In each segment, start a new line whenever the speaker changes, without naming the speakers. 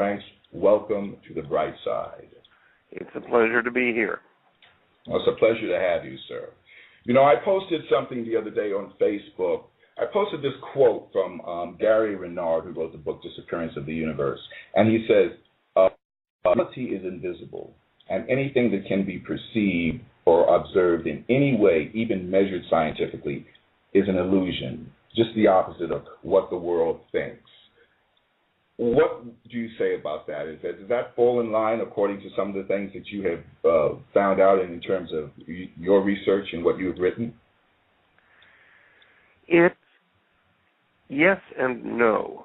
Franks, welcome to the bright side.
It's a pleasure to be here.
Well, it's a pleasure to have you, sir. You know, I posted something the other day on Facebook. I posted this quote from Gary Renard, who wrote the book Disappearance of the Universe. And he says, reality is invisible, and anything that can be perceived or observed in any way, even measured scientifically, is an illusion, just the opposite of what the world thinks. What do you say about that? Does that fall in line according to some of the things that you have found out in terms of your research and what you've written?
It's yes and no.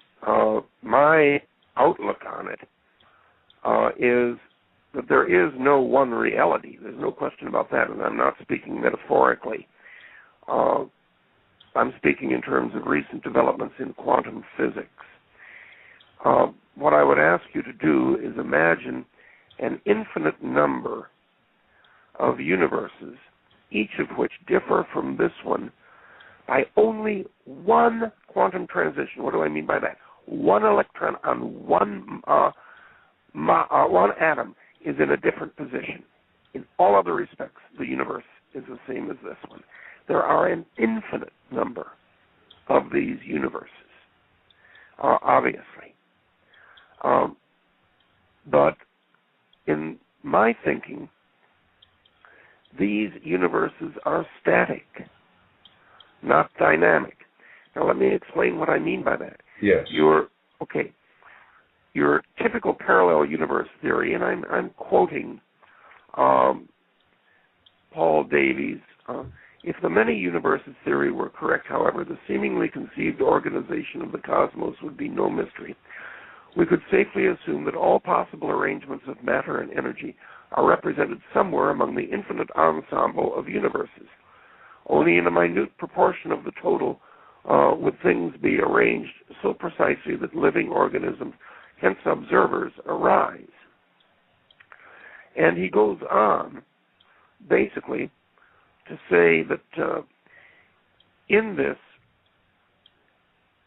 My outlook on it is that there is no one reality. There's no question about that, and I'm not speaking metaphorically. I'm speaking in terms of recent developments in quantum physics. What I would ask you to do is imagine an infinite number of universes, each of which differ from this one by only one quantum transition. What do I mean by that? One electron on one atom is in a different position. In all other respects, the universe is the same as this one. There are an infinite number of these universes, obviously. But in my thinking, these universes are static, not dynamic. Now, let me explain what I mean by that.
Yes.
Your typical parallel universe theory, and I'm quoting Paul Davies. If the many universes theory were correct, however, the seemingly conceived organization of the cosmos would be no mystery. We could safely assume that all possible arrangements of matter and energy are represented somewhere among the infinite ensemble of universes. Only in a minute proportion of the total would things be arranged so precisely that living organisms, hence observers, arise. And he goes on, basically, to say that in this,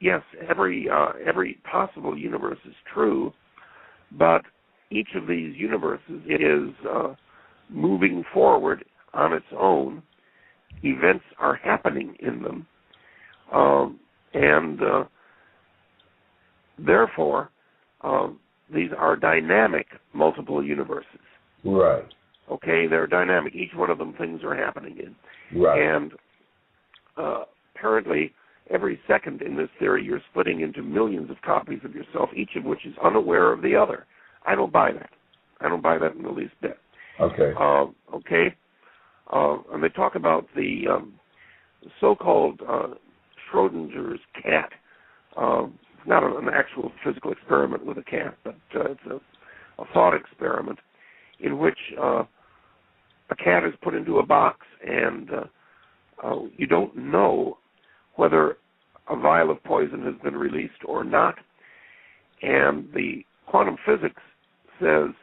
yes, every possible universe is true, but each of these universes is moving forward on its own. Events are happening in them, and therefore, these are dynamic multiple universes.
Right.
Okay, they're dynamic. Each one of them, things are happening in.
Right.
And apparently, every second in this theory, you're splitting into millions of copies of yourself, each of which is unaware of the other. I don't buy that. I don't buy that in the least bit.
Okay.
Okay. And they talk about the so-called Schrodinger's cat. Not an actual physical experiment with a cat, but it's a thought experiment in which a cat is put into a box, and you don't know whether a vial of poison has been released or not. And the quantum physics says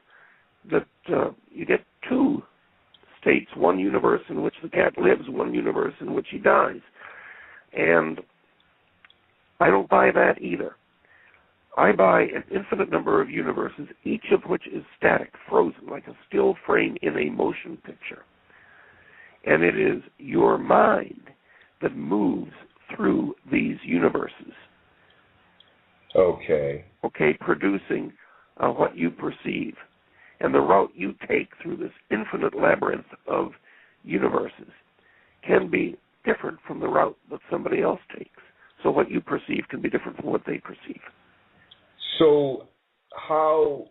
that you get two states, one universe in which the cat lives, one universe in which he dies. And I don't buy that either. I buy an infinite number of universes, each of which is static, frozen, like a still frame in a motion picture. And it is your mind that moves through these universes.
Okay.
Okay, producing what you perceive. And the route you take through this infinite labyrinth of universes can be different from the route that somebody else takes. So what you perceive can be different from what they perceive.
So how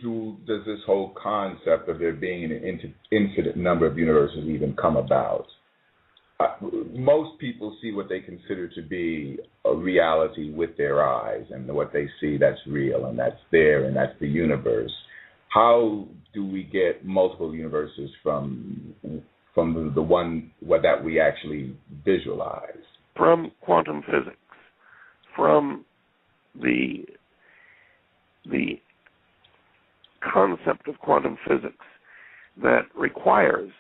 does this whole concept of there being an infinite number of universes even come about? Most people see what they consider to be a reality with their eyes, and what they see, that's real, and that's there, and that's the universe. How do we get multiple universes from the one that we actually visualize?
From quantum physics, from the concept of quantum physics that requires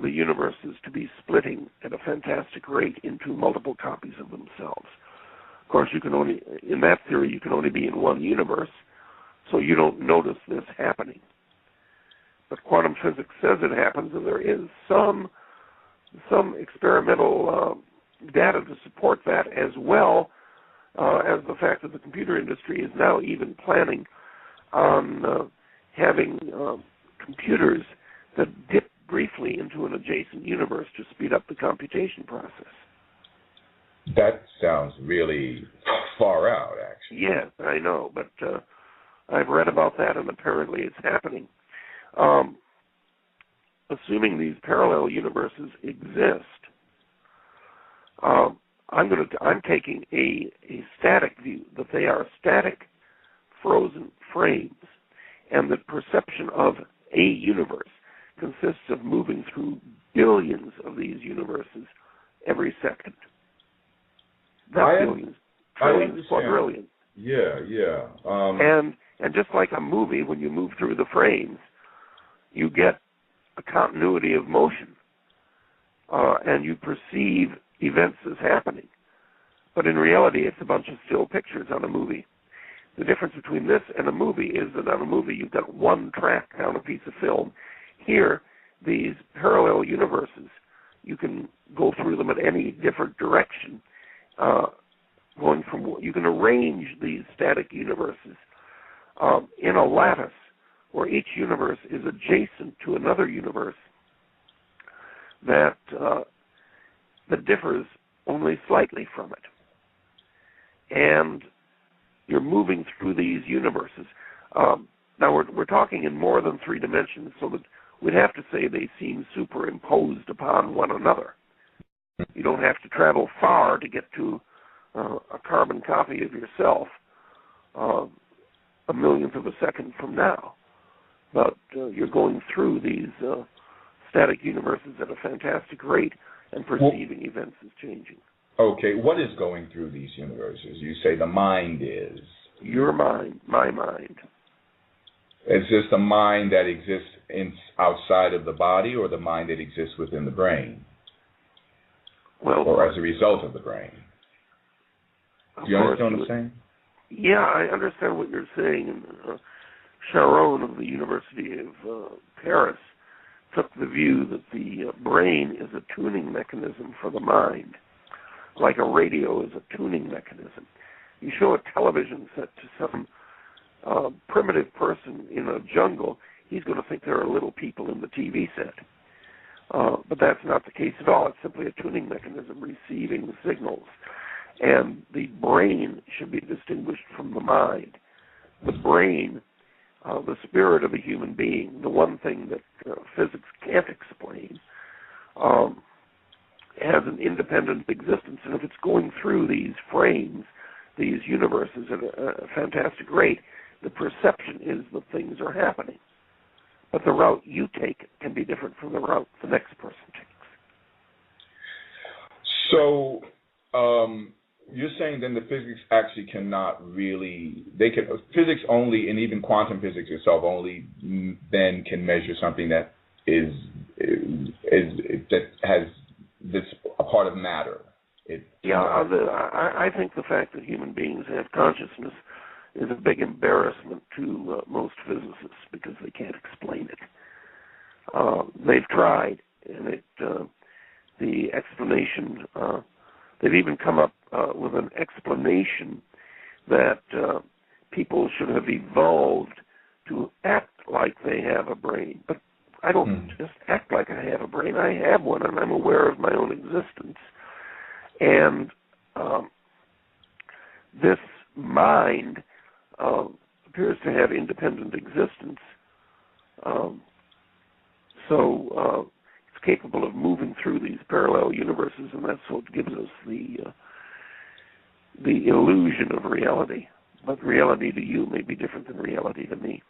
the universes to be splitting at a fantastic rate into multiple copies of themselves. Of course, you can only, in that theory, you can only be in one universe, so you don't notice this happening. But quantum physics says it happens, and there is some experimental data to support that, as well as the fact that the computer industry is now even planning on having computers that dip briefly into an adjacent universe to speed up the computation process.
That sounds really far out, actually.
Yeah, I know, but I've read about that, and apparently it's happening. Assuming these parallel universes exist, I'm taking a static view, that they are static, frozen frames, and that perception of a universe consists of moving through billions of these universes every second. Not billions, trillions, quadrillions.
Yeah.
And just like a movie, when you move through the frames, you get a continuity of motion, and you perceive events as happening. But in reality, it's a bunch of still pictures on a movie. The difference between this and a movie is that on a movie, you've got one track down a piece of film. Here, these parallel universes, you can go through them in any different direction. You can arrange these static universes in a lattice where each universe is adjacent to another universe that differs only slightly from it. And you're moving through these universes. Now, we're talking in more than 3 dimensions, so that we'd have to say they seem superimposed upon one another. You don't have to travel far to get to a carbon copy of yourself a millionth of a second from now. But you're going through these static universes at a fantastic rate, and perceiving events is changing.
Okay, what is going through these universes? You say the mind is.
Your mind, my mind.
Is this the mind that exists outside of the body, or the mind that exists within the brain?
Well,
or as a result of the brain? Do you understand what I'm saying?
Yeah, I understand what you're saying. And Sharon of the University of Paris took the view that the brain is a tuning mechanism for the mind, like a radio is a tuning mechanism. You show a television set to some primitive person in a jungle, he's going to think there are little people in the TV set. But that's not the case at all. It's simply a tuning mechanism receiving the signals. And the brain should be distinguished from the mind. The brain, the spirit of a human being, the one thing that physics can't explain, has an independent existence. And if it's going through these frames, these universes at a fantastic rate, the perception is that things are happening. But the route you take can be different from the route the next person takes.
So you're saying then the physics actually cannot really, physics only, and even quantum physics itself only then can measure something that that has this a part of matter.
I think the fact that human beings have consciousness is a big embarrassment to most physicists because they can't explain it. They've tried, and the explanation, they've even come up with an explanation that people should have evolved to act like they have a brain. But I don't just act like I have a brain. I have one, and I'm aware of my own existence. And this mind appears to have independent existence. So it's capable of moving through these parallel universes, and that's what gives us the illusion of reality. But reality to you may be different than reality to me.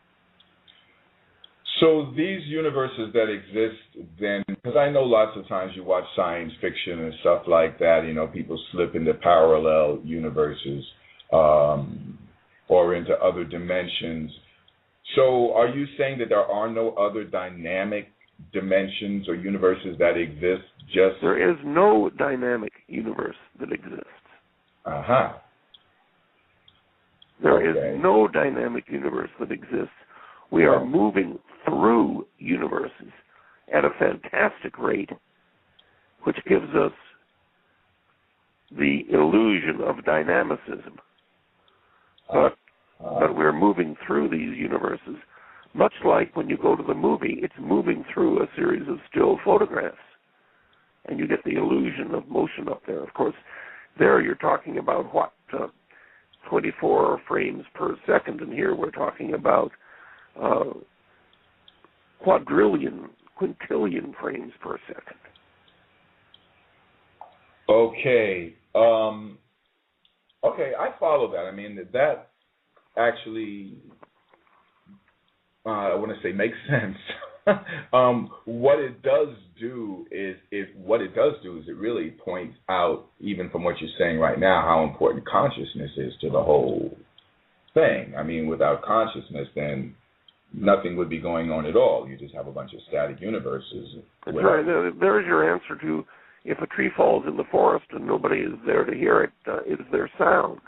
So these universes that exist then, because I know lots of times you watch science fiction and stuff like that, people slip into parallel universes or into other dimensions. So are you saying that there are no other dynamic dimensions or universes that exist just...
There is no dynamic universe that exists.
Uh-huh.
There is no dynamic universe that exists. We are moving through universes at a fantastic rate, which gives us the illusion of dynamicism. But we're moving through these universes, much like when you go to the movie, it's moving through a series of still photographs, and you get the illusion of motion up there. Of course, there you're talking about, 24 frames per second, and here we're talking about quintillion frames per second.
Okay. Okay, I follow that. I mean, that actually, I want to say makes sense. What it does do is it really points out, even from what you're saying right now, how important consciousness is to the whole thing. I mean, without consciousness, then nothing would be going on at all. You just have a bunch of static universes.
That's right. There's your answer to, if a tree falls in the forest and nobody is there to hear it, is there sound?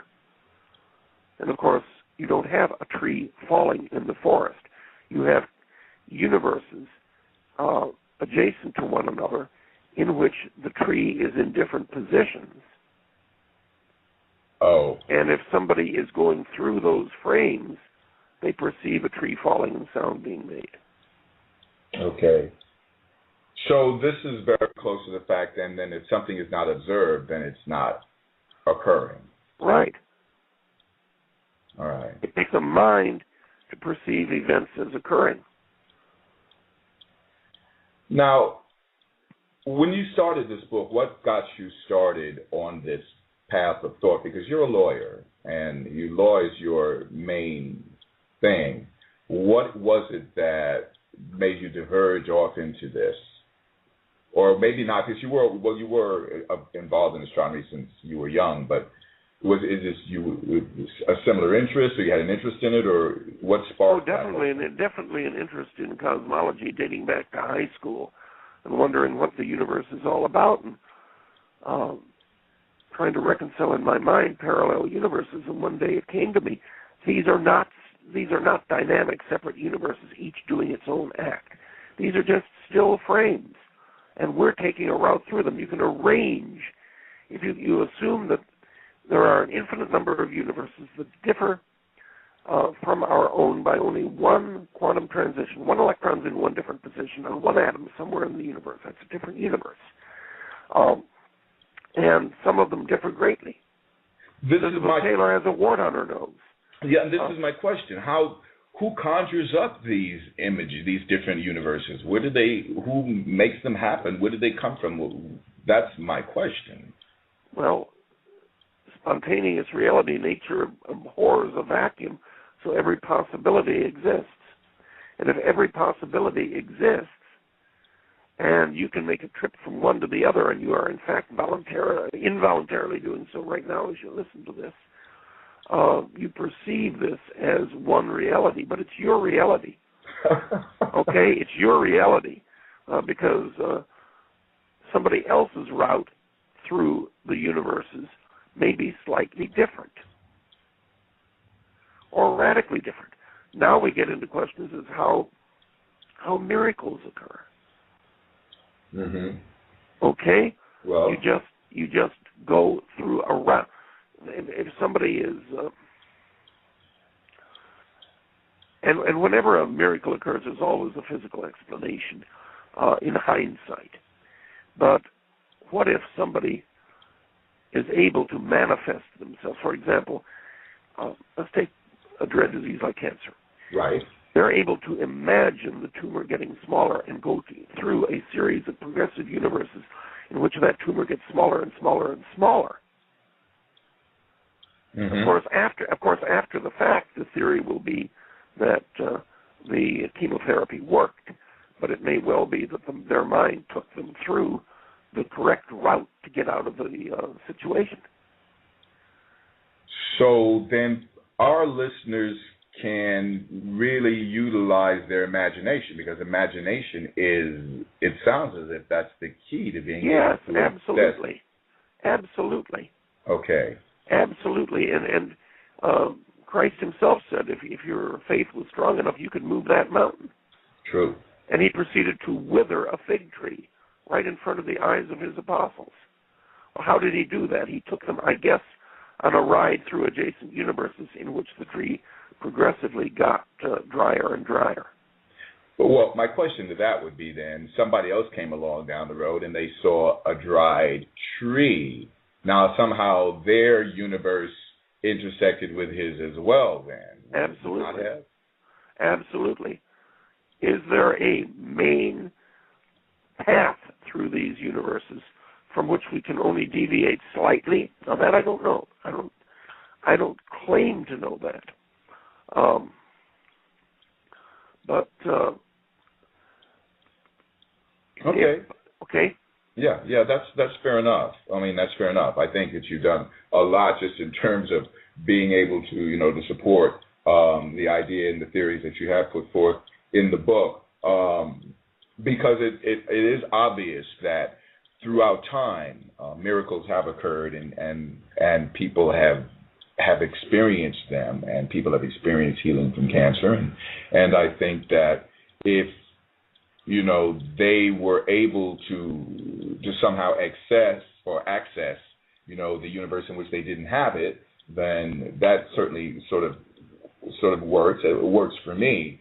And of course, you don't have a tree falling in the forest. You have universes adjacent to one another in which the tree is in different positions.
Oh.
And if somebody is going through those frames, they perceive a tree falling and sound being made.
Okay. So this is very close to the fact, and then if something is not observed, then it's not occurring.
Right.
All right.
It takes a mind to perceive events as occurring.
Now, when you started this book, what got you started on this path of thought? Because you're a lawyer, and law is your main thing. What was it that made you diverge off into this? Or maybe not, because you were involved in astronomy since you were young, but is this a similar interest, or you had an interest in it, or what sparked that?
Definitely an interest in cosmology dating back to high school, and wondering what the universe is all about, and trying to reconcile in my mind parallel universes. And one day it came to me: these are not dynamic, separate universes, each doing its own act. These are just still frames, and we're taking a route through them. You can arrange, if you assume that there are an infinite number of universes that differ from our own by only one quantum transition. One electron's in one different position on one atom somewhere in the universe. That's a different universe. And some of them differ greatly. Taylor has a wart on her nose.
Yeah, and this is my question. Who conjures up these images, these different universes? Who makes them happen? Where did they come from? That's my question.
Well, spontaneous reality, nature abhors a vacuum, so every possibility exists. And if every possibility exists, and you can make a trip from one to the other, and you are in fact involuntarily doing so right now as you listen to this, you perceive this as one reality, but it's your reality. Okay? It's your reality because somebody else's route through the universes may be slightly different or radically different. Now we get into questions as how miracles occur.
Mm-hmm.
Okay?
Well,
you just go through a route. If somebody is, and whenever a miracle occurs, there's always a physical explanation in hindsight. But what if somebody is able to manifest themselves? For example, let's take a dread disease like cancer.
Right.
They're able to imagine the tumor getting smaller and go through a series of progressive universes in which that tumor gets smaller and smaller and smaller. Mm-hmm. Of course, after the fact, the theory will be that the chemotherapy worked, but it may well be that their mind took them through the correct route to get out of the situation.
So then our listeners can really utilize their imagination, because imagination it sounds as if that's the key to being able to...
Yes, absolutely. Absolutely.
Okay.
Absolutely. And Christ himself said, if your faith was strong enough, you could move that mountain.
True.
And he proceeded to wither a fig tree right in front of the eyes of his apostles. Well, how did he do that? He took them, I guess, on a ride through adjacent universes in which the tree progressively got drier and drier.
Well, my question to that would be then, somebody else came along down the road and they saw a dried tree. Now, somehow their universe intersected with his as well then.
Absolutely. Absolutely. Is there a main path through these universes from which we can only deviate slightly? Now, that I don't know. I don't claim to know that.
Okay.
Okay.
Yeah, that's fair enough. I mean, that's fair enough. I think that you've done a lot just in terms of being able to, to support the idea and the theories that you have put forth in the book, because it is obvious that throughout time miracles have occurred and people have experienced them, and people have experienced healing from cancer, and I think that if they were able to somehow access the universe in which they didn't have it, then that certainly sort of works. It works for me.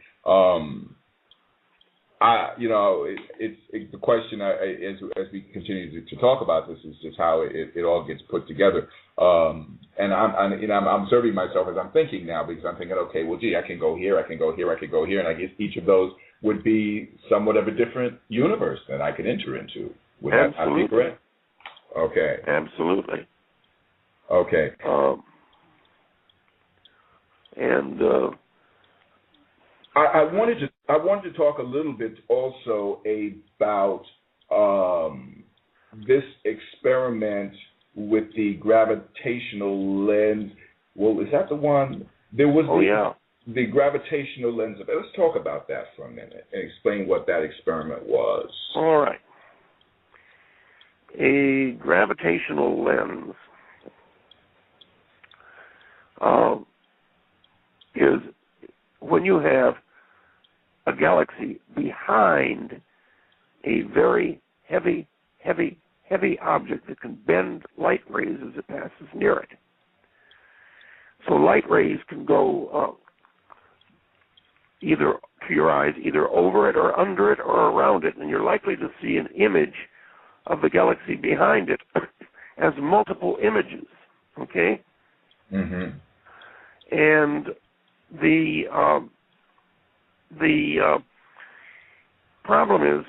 It's the question as we continue to talk about this is just how it all gets put together. And I'm observing myself as I'm thinking now, because I'm thinking, okay, well, gee, I can go here, I can go here, I can go here, and I guess each of those would be somewhat of a different universe that I could enter into. Would that be correct? Okay.
Absolutely.
Okay. I wanted to talk a little bit also about this experiment with the gravitational lens. Well, is that the one? There was the gravitational lens. Let's talk about that for a minute and explain what that experiment was.
All right. A gravitational lens is when you have a galaxy behind a very heavy object that can bend light rays as it passes near it. So light rays can go either to your eyes, either over it or under it or around it, and you're likely to see an image of the galaxy behind it as multiple images, okay?
Mm-hmm.
And the problem is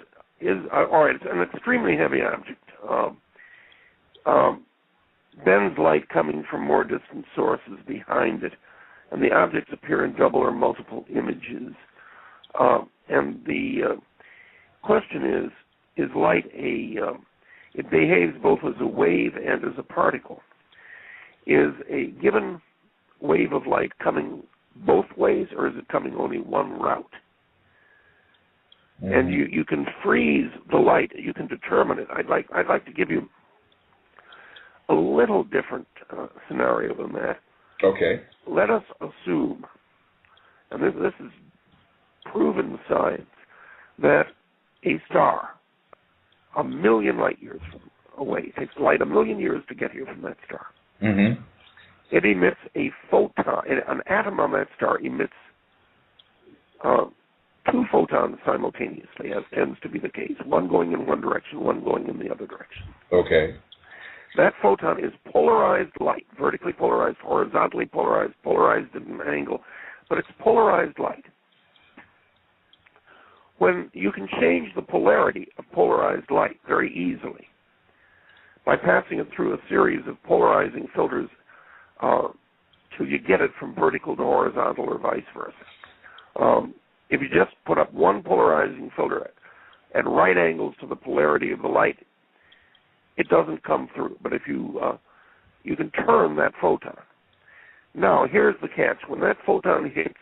all right, it's an extremely heavy object. Bends light coming from more distant sources behind it, and the objects appear in double or multiple images. And the question is light it behaves both as a wave and as a particle. Is a given wave of light coming both ways, or is it coming only one route? Mm-hmm. And you can freeze the light. You can determine it. I'd like to give you a little different scenario than that.
Okay.
Let us assume, and this is proven science, that a star, 1 million light years away, it takes light 1 million years to get here from that star.
Mm-hmm.
It emits a photon. An atom on that star emits 2 photons simultaneously, as tends to be the case, one going in one direction, one going in the other direction.
Okay.
That photon is polarized light, vertically polarized, horizontally polarized, polarized at an angle, but it's polarized light. When you can change the polarity of polarized light very easily by passing it through a series of polarizing filters till you get it from vertical to horizontal or vice versa. If you just put up one polarizing filter at right angles to the polarity of the light, it doesn't come through. But if you can turn that photon. Now, here's the catch. When that photon hits,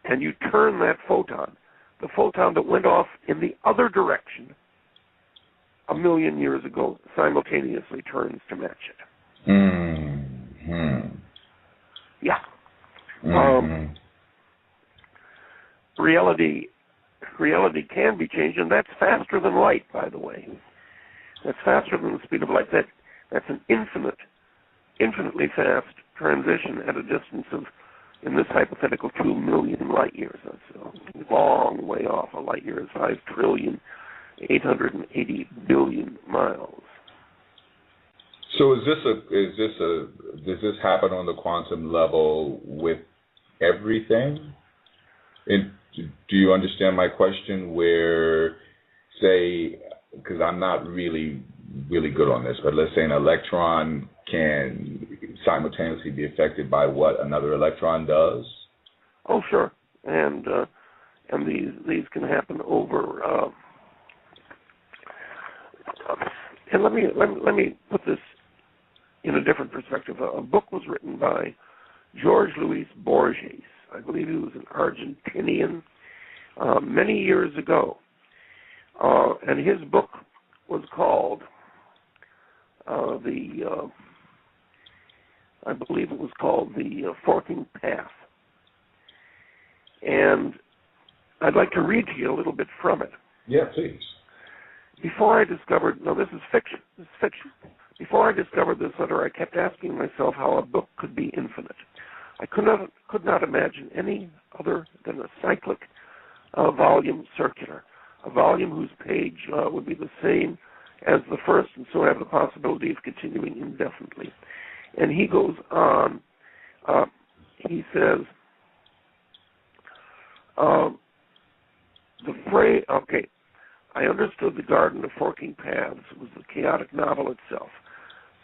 and you turn that photon, the photon that went off in the other direction 1 million years ago simultaneously turns to match it.
Mm-hmm.
Yeah.
Mm-hmm.
Reality can be changed, and that's faster than light, by the way. That's faster than the speed of light. That's an infinitely fast transition at a distance of, in this hypothetical, 2 million light years. That's a long way off. A light year is 5,880,000,000,000 miles.
So does this happen on the quantum level with everything? Do you understand my question? Where, say, because I'm not really good on this, but let's say an electron can simultaneously be affected by what another electron does.
Oh, sure, and these can happen over. And let me put this in a different perspective. A book was written by George Luis Borges. I believe he was an Argentinian many years ago, and his book was called I believe it was called The Forking Path. And I'd like to read to you a little bit from it.
Yeah, please.
Before I discovered, no, this is fiction. Before I discovered this letter, I kept asking myself how a book could be infinite. I could not imagine any other than a cyclic volume circular, a volume whose page would be the same as the first and so have the possibility of continuing indefinitely. And he goes on, he says, the phrase, okay, I understood the Garden of Forking Paths was the chaotic novel itself.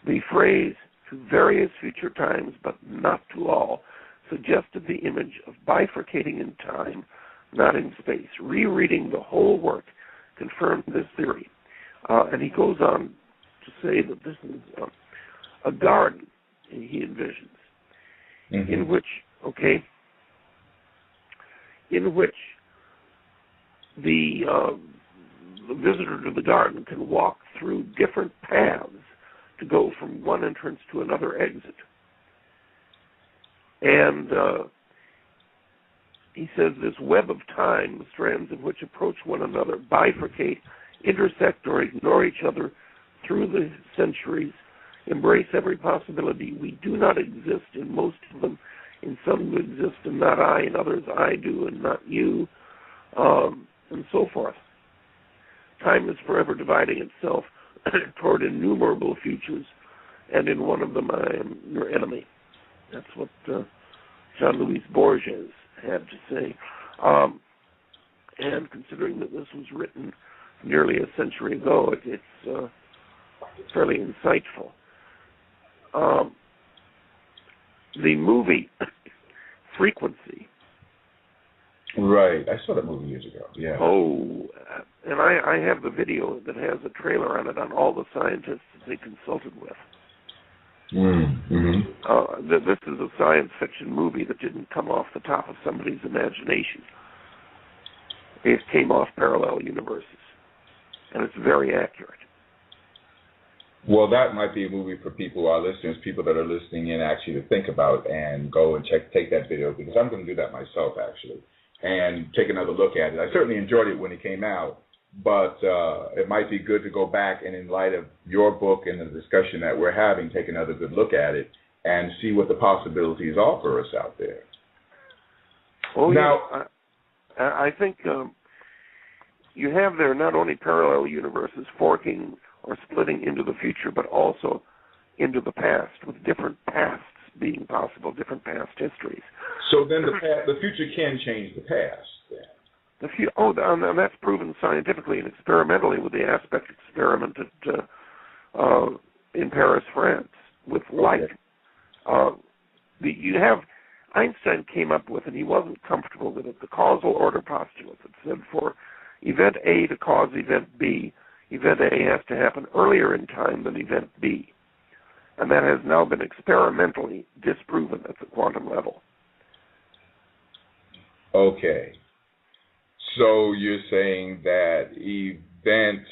The phrase, to various future times, but not to all, suggested the image of bifurcating in time, not in space. Rereading the whole work confirmed this theory. And he goes on to say that this is a garden he envisions, in which the visitor to the garden can walk through different paths to go from one entrance to another exit. And he says this web of time, the strands of which approach one another, bifurcate, intersect, or ignore each other through the centuries, embrace every possibility. We do not exist in most of them. In some you exist and not I, in others I do and not you, and so forth. Time is forever dividing itself toward innumerable futures, and in one of them I am your enemy. That's what Jean Louis Borges had to say. And considering that this was written nearly a century ago, it's fairly insightful. The movie Frequency.
Right. I saw that movie years ago. Yeah.
Oh, and I have the video that has a trailer on it on all the scientists that they consulted with. This is a science fiction movie that didn't come off the top of somebody's imagination. It came off parallel universes, and it's very accurate.
Well, that might be a movie for people, our listeners, people that are listening in, actually to think about and go and take that video, because I'm going to do that myself, actually, and take another look at it. I certainly enjoyed it when it came out, but it might be good to go back and, in light of your book and the discussion that we're having, take another good look at it and see what the possibilities are for us out there.
Oh,
now,
yeah. I think you have there not only parallel universes forking or splitting into the future, but also into the past, with different pasts being possible, different past histories.
So then the future can change the past, then?
And that's proven scientifically and experimentally with the aspect experiment in Paris, France, with light. Einstein came up with, and he wasn't comfortable with it, the causal order postulate that said for event A to cause event B, event A has to happen earlier in time than event B. And that has now been experimentally disproven at the quantum level.
Okay. So you're saying that event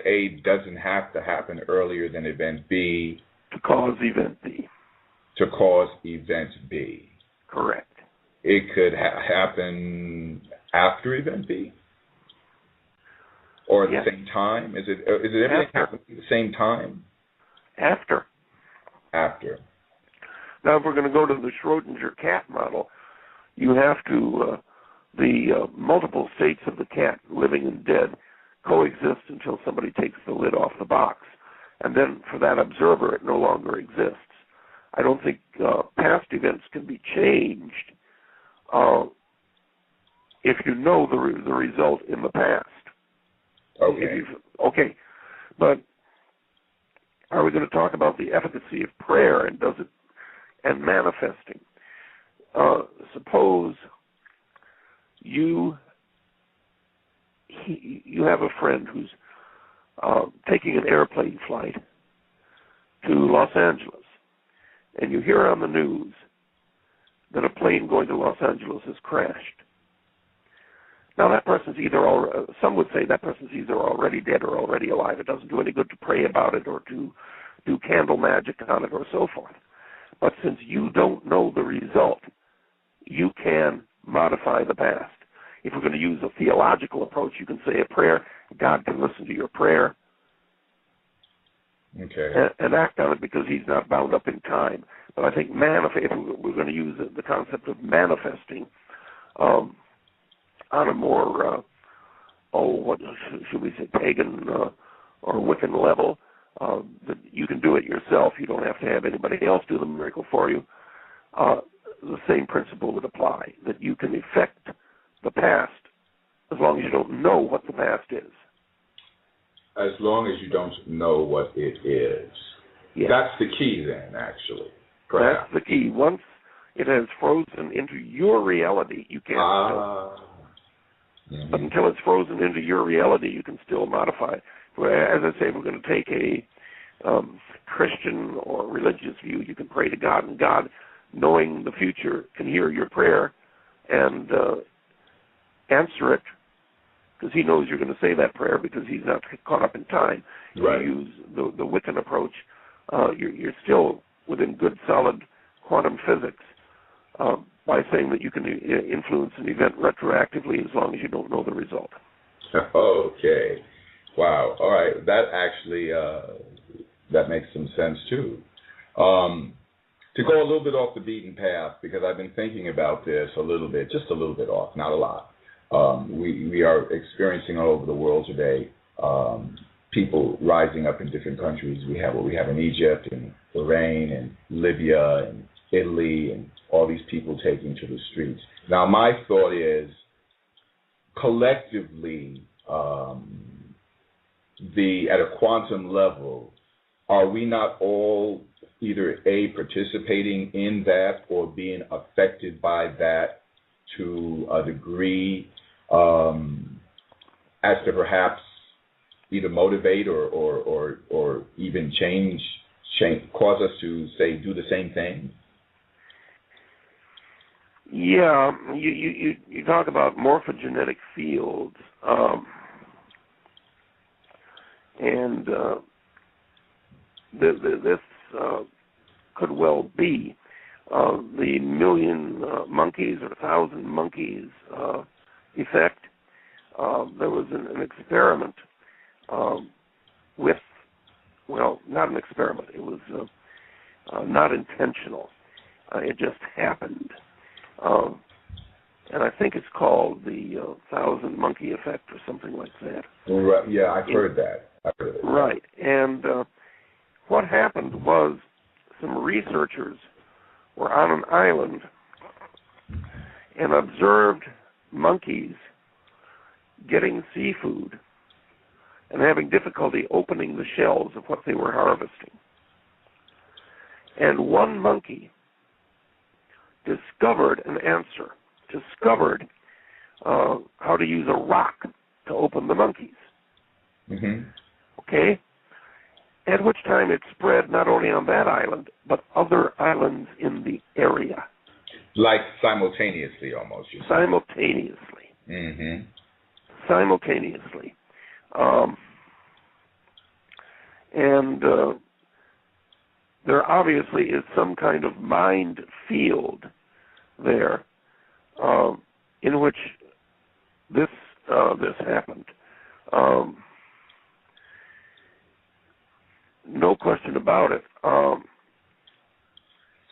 A doesn't have to happen earlier than event B,
To cause event B.
To cause event B.
Correct.
It could happen after event B? Or at the same time? Is it everything happening at the same time?
After.
After.
Now, if we're going to go to the Schrodinger cat model, you have to, the multiple states of the cat, living and dead, coexist until somebody takes the lid off the box. And then for that observer, it no longer exists. I don't think past events can be changed if you know the result in the past.
Okay.
Okay. But are we going to talk about the efficacy of prayer and manifesting? Suppose you have a friend who's taking an airplane flight to Los Angeles, and you hear on the news that a plane going to Los Angeles has crashed. Now, that person's some would say that person's either already dead or already alive. It doesn't do any good to pray about it or to do candle magic on it or so forth. But since you don't know the result, you can modify the past. If we're going to use a theological approach, you can say a prayer. God can listen to your prayer.
Okay.
And act on it because he's not bound up in time. But I think if we're going to use the concept of manifesting on a more, what should we say, pagan or Wiccan level, that you can do it yourself. You don't have to have anybody else do the miracle for you. The same principle would apply, that you can effect the past as long as you don't know what the past is.
As long as you don't know what it is.
Yes.
That's the key then, actually. Perhaps.
That's the key. Once it has frozen into your reality, you can't
Mm-hmm.
But until it's frozen into your reality, you can still modify it. As I say, we're going to take a Christian or religious view. You can pray to God, and God, knowing the future, can hear your prayer and answer it, because he knows you're going to say that prayer because he's not caught up in time.
Right.
If you use the Wiccan approach, you're still within good, solid quantum physics by saying that you can influence an event retroactively as long as you don't know the result.
Okay. Wow. All right. That actually, that makes some sense, too. To go a little bit off the beaten path, because I've been thinking about this a little bit, just a little bit off, not a lot. We are experiencing all over the world today people rising up in different countries. We have what we have in Egypt and Bahrain and Libya and Italy, and all these people taking to the streets. Now, my thought is, collectively, at a quantum level, are we not all either participating in that or being affected by that to a degree as to perhaps either motivate or even change, cause us to say do the same thing?
Yeah, you talk about morphogenetic fields, and this could well be the million monkeys or 1,000 monkeys effect. There was an experiment not an experiment. It was not intentional. It just happened. And I think it's called the 1,000 monkey effect or something like that.
Right. Yeah, I've heard that.
Right. And what happened was some researchers were on an island and observed monkeys getting seafood and having difficulty opening the shells of what they were harvesting. And one monkey discovered an answer, discovered how to use a rock to open the monkeys.
Mm-hmm.
Okay? At which time it spread not only on that island, but other islands in the area.
Like simultaneously almost.
Simultaneously.
Mm-hmm.
Simultaneously. And there obviously is some kind of mind field there in which this happened. No question about it.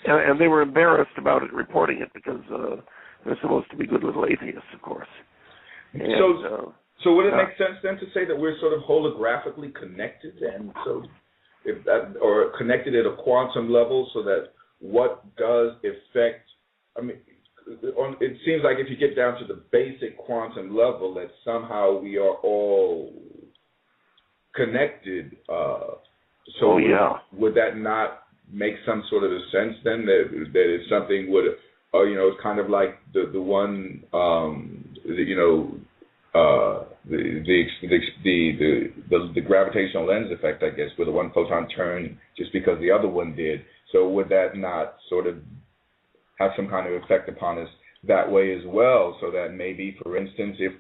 And they were embarrassed about it, reporting it, because they're supposed to be good little atheists, of course. And,
so would it make sense then to say that we're sort of holographically connected then? So, if that, or connected at a quantum level, so that what does affect? I mean, it seems like if you get down to the basic quantum level, that somehow we are all connected. Would that not make some sort of a sense then that if something would, it's kind of like the one, the gravitational lens effect, I guess, where the one photon turned just because the other one did. So would that not sort of have some kind of effect upon us that way as well? So that maybe, for instance, if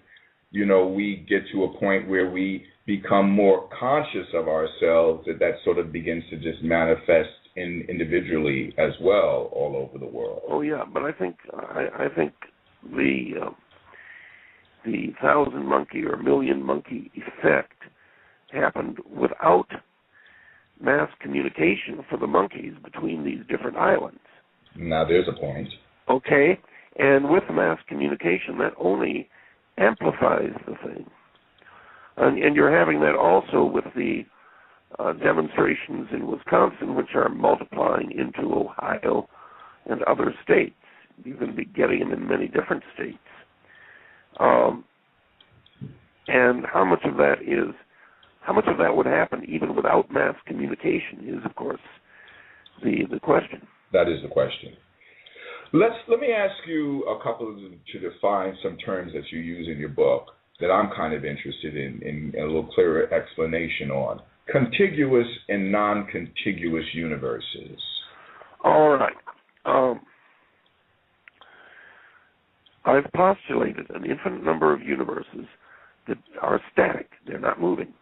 we get to a point where we become more conscious of ourselves, that sort of begins to just manifest individually as well all over the world.
Oh yeah, but I think the 1,000 monkey or million monkey effect happened without mass communication for the monkeys between these different islands.
Now there's a point.
Okay, and with mass communication, that only amplifies the thing. And you're having that also with the demonstrations in Wisconsin, which are multiplying into Ohio and other states. You're going to be getting them in many different states. And how much of that would happen even without mass communication is, of course, the question.
That is the question. Let me ask you to define some terms that you use in your book that I'm kind of interested in a little clearer explanation on. Contiguous and non-contiguous universes.
All right. I've postulated an infinite number of universes that are static. They're not moving.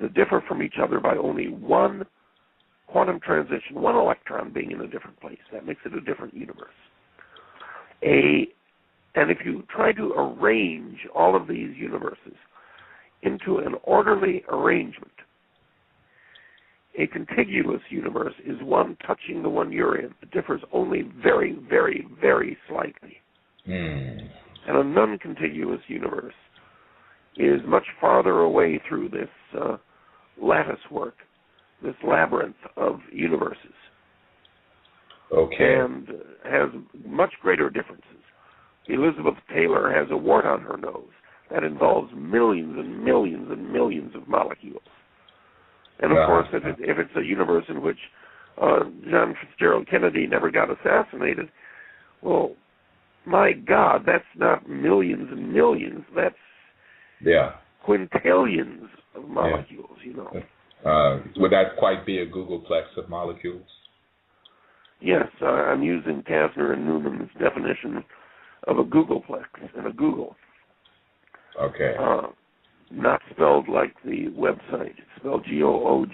They differ from each other by only one quantum transition, one electron being in a different place. That makes it a different universe. And if you try to arrange all of these universes into an orderly arrangement, a contiguous universe is one touching the one you're in. It differs only very, very, very slightly. And a non-contiguous universe is much farther away through this lattice work, this labyrinth of universes.
Okay.
And has much greater differences. Elizabeth Taylor has a wart on her nose. That involves millions and millions and millions of molecules. And of course, if it's a universe in which John Fitzgerald Kennedy never got assassinated, well, my God, that's not millions and millions. That's quintillions of molecules,
Would that quite be a Googleplex of molecules?
Yes, I'm using Kasner and Newman's definition of a Googleplex and a Google.
Okay.
Not spelled like the website. It's spelled Googol,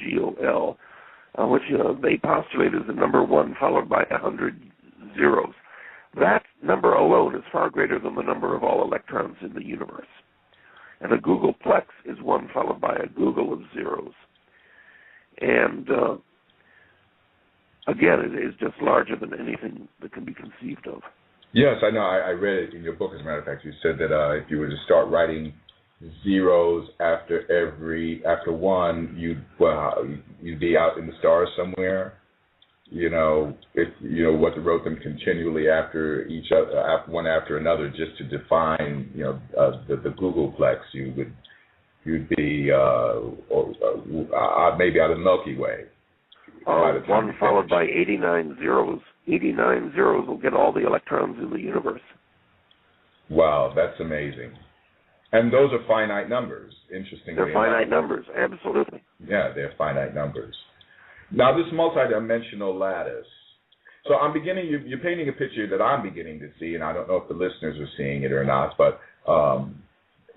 which they postulate as the number 1 followed by 100 zeros. That number alone is far greater than the number of all electrons in the universe. And a Googleplex is 1 followed by a Google of zeros. And again, it is just larger than anything that can be conceived of.
Yes, I know. I read it in your book, as a matter of fact. You said that if you were to start writing zeros after one, you'd be out in the stars somewhere. What wrote them continually after each other, one after another, just to define, the Googleplex. You'd be maybe out of the Milky Way.
1 followed by 89 zeros. 89 zeros will get all the electrons in the universe.
Wow, that's amazing. And those are finite numbers, interestingly enough.
They're finite numbers, absolutely.
Yeah, they're finite numbers. Now, this multidimensional lattice. So you're painting a picture that I'm beginning to see, and I don't know if the listeners are seeing it or not, but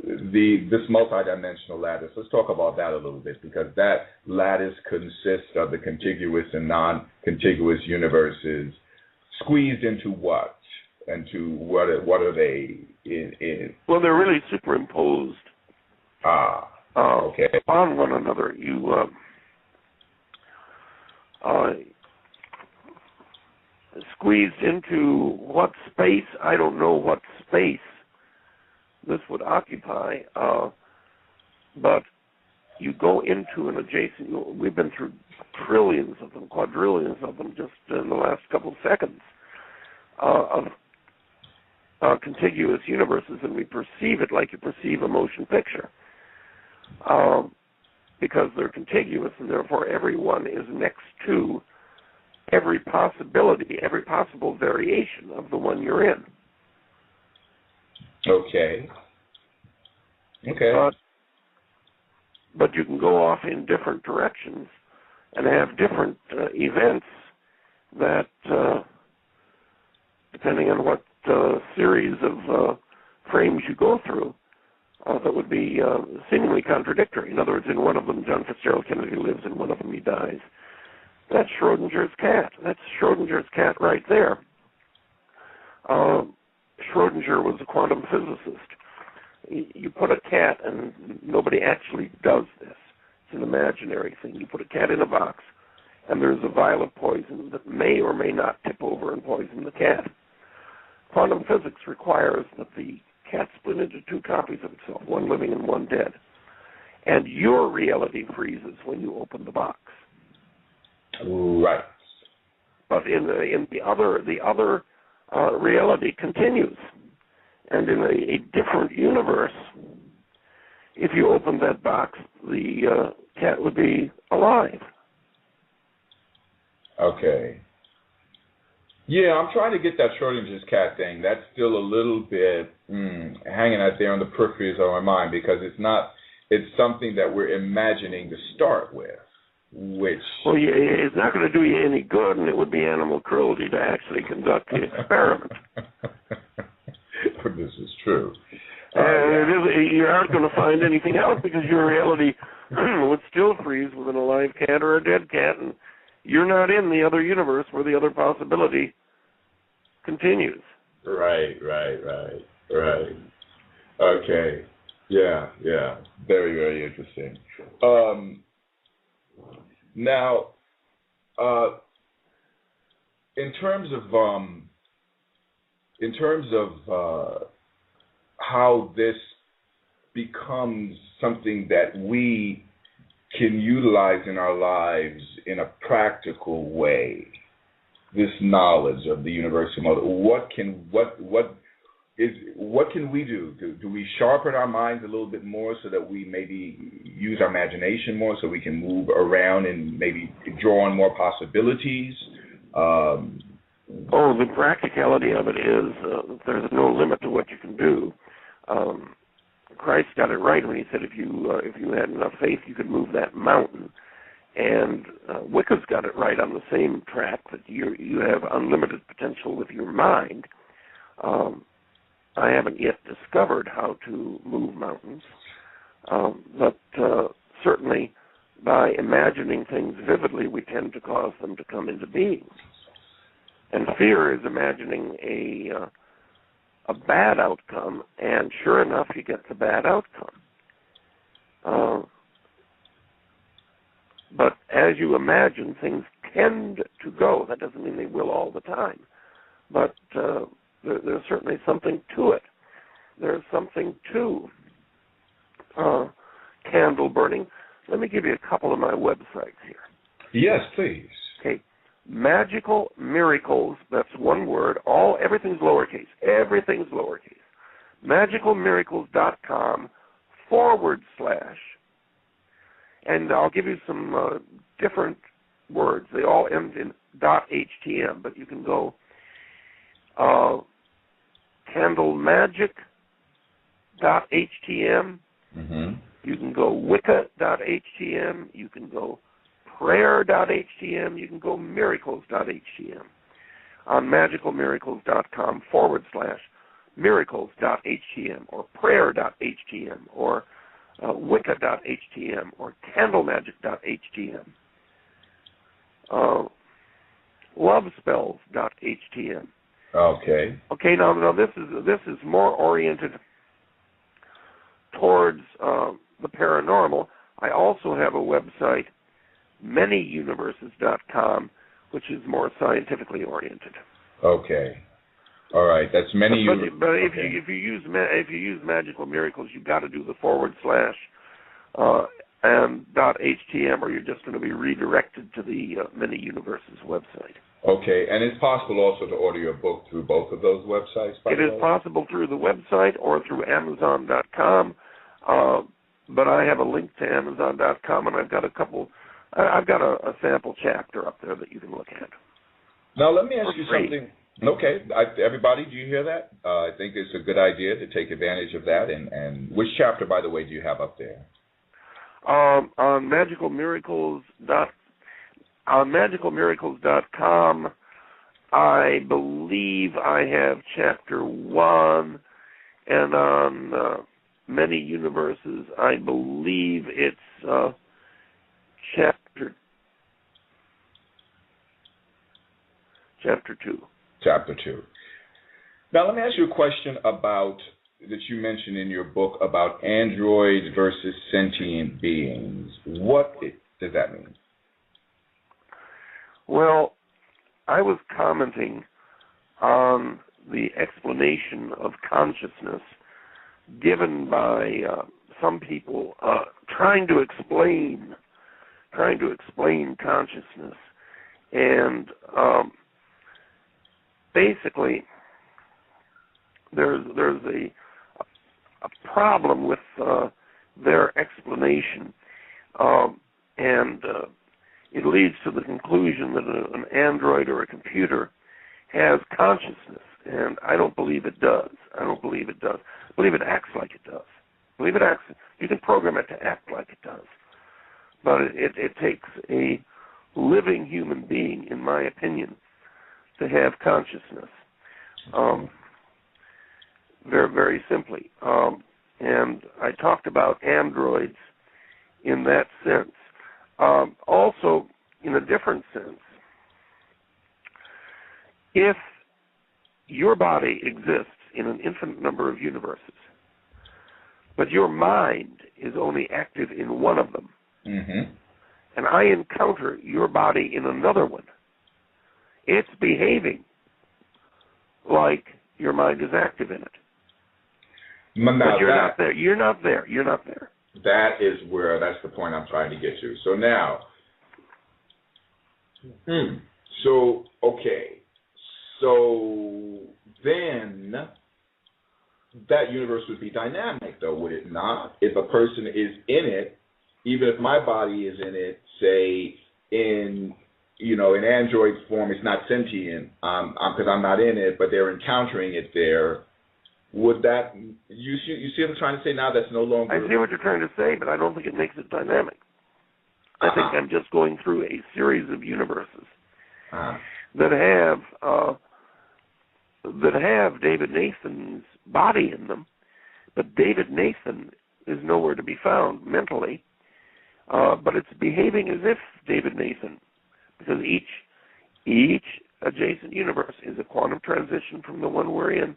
this multidimensional lattice. Let's talk about that a little bit, because that lattice consists of the contiguous and non-contiguous universes squeezed into what? Into what are they in?
Well, they're really superimposed.
Okay.
On one another. You squeezed into what space? I don't know what space this would occupy, but you go into an adjacent. We've been through trillions of them, quadrillions of them, just in the last couple of seconds of contiguous universes, and we perceive it like you perceive a motion picture. Because they're contiguous, and therefore everyone is next to every possibility, every possible variation of the one you're in.
Okay.
But you can go off in different directions and have different events that, depending on what series of frames you go through, that would be seemingly contradictory. In other words, in one of them, John Fitzgerald Kennedy lives, in one of them, he dies. That's Schrodinger's cat. That's Schrodinger's cat right there. Schrodinger was a quantum physicist. You put a cat, and nobody actually does this. It's an imaginary thing. You put a cat in a box, and there's a vial of poison that may or may not tip over and poison the cat. Quantum physics requires that the cat split into two copies of itself, one living and one dead. And your reality freezes when you open the box.
Right.
But in the other reality continues. And in a different universe, if you open that box, the cat would be alive.
Okay. Yeah, I'm trying to get that Schrodinger's cat thing. That's still a little bit hanging out there on the peripheries of my mind, because it's something that we're imagining to start with, which... Well,
yeah, it's not going to do you any good, and it would be animal cruelty to actually conduct the experiment.
This is true.
You aren't going to find anything else, because your reality would still freeze with an alive cat or a dead cat, and you're not in the other universe where the other possibility continues. Right.
Okay. Yeah. Very, very interesting. Now, in terms of how this becomes something that we can utilize in our lives in a practical way, this knowledge of the universal mother, what can we do? Do we sharpen our minds a little bit more so that we maybe use our imagination more, so we can move around and maybe draw on more possibilities?
The practicality of it is there's no limit to what you can do. Christ got it right when he said if you had enough faith, you could move that mountain. And Wicca's got it right on the same track, that you have unlimited potential with your mind. I haven't yet discovered how to move mountains, but certainly by imagining things vividly, we tend to cause them to come into being. And fear is imagining a bad outcome, and sure enough, you get the bad outcome. But as you imagine, things tend to go. That doesn't mean they will all the time, but there's certainly something to it. There's something to candle burning. Let me give you a couple of my websites here.
Yes, please.
Okay. Magical Miracles, that's one word, everything's lowercase. Everything's lowercase. magicalmiracles.com / and I'll give you some different words. They all end in .htm, but you can go candlemagic.htm. Mm-hmm. You can go wicca.htm. You can go prayer.htm. You can go miracles.htm. On magicalmiracles.com / miracles.htm or prayer.htm or wicca.htm or candlemagic.htm, lovespells.htm.
Okay.
Okay, now this is more oriented towards the paranormal. I also have a website, manyuniverses.com, which is more scientifically oriented.
Okay. All right. That's many.
But if you use Magical Miracles, you've got to do the / and .htm, or you're just going to be redirected to the Many Universes website.
Okay, and it's possible also to order your book through both of those websites.
It is possible through the website or through Amazon.com, but I have a link to Amazon.com, and I've got a sample chapter up there that you can look at.
Now let me ask you something. Okay, everybody, do you hear that? I think it's a good idea to take advantage of that. And which chapter, by the way, do you have up there?
On magicalmiracles.com, I believe I have chapter 1, and on Many Universes, I believe it's chapter 2.
Chapter 2. Now, let me ask you a question about that you mentioned in your book about androids versus sentient beings. What does that mean?
Well, I was commenting on the explanation of consciousness given by some people trying to explain consciousness, and basically there's a problem with their explanation, and it leads to the conclusion that an android or a computer has consciousness, and I don't believe it does. I believe it acts like it does. You can program it to act like it does, but it takes a living human being, in my opinion, to have consciousness. Very, very simply. And I talked about androids in that sense. Also, in a different sense, if your body exists in an infinite number of universes, but your mind is only active in one of them, and I encounter your body in another one, it's behaving like your mind is active in it. But you're not there. You're not there. You're not there.
That's the point I'm trying to get to. So now, okay. So then that universe would be dynamic, though, would it not? If a person is in it, even if my body is in it, say in android form, it's not sentient because I'm not in it, but they're encountering it there. Would that you see what I'm trying to say now? That's no longer.
I see what you're trying to say, but I don't think it makes it dynamic. I think I'm just going through a series of universes that have David Nathan's body in them, but David Nathan is nowhere to be found mentally. But it's behaving as if David Nathan, because each adjacent universe is a quantum transition from the one we're in,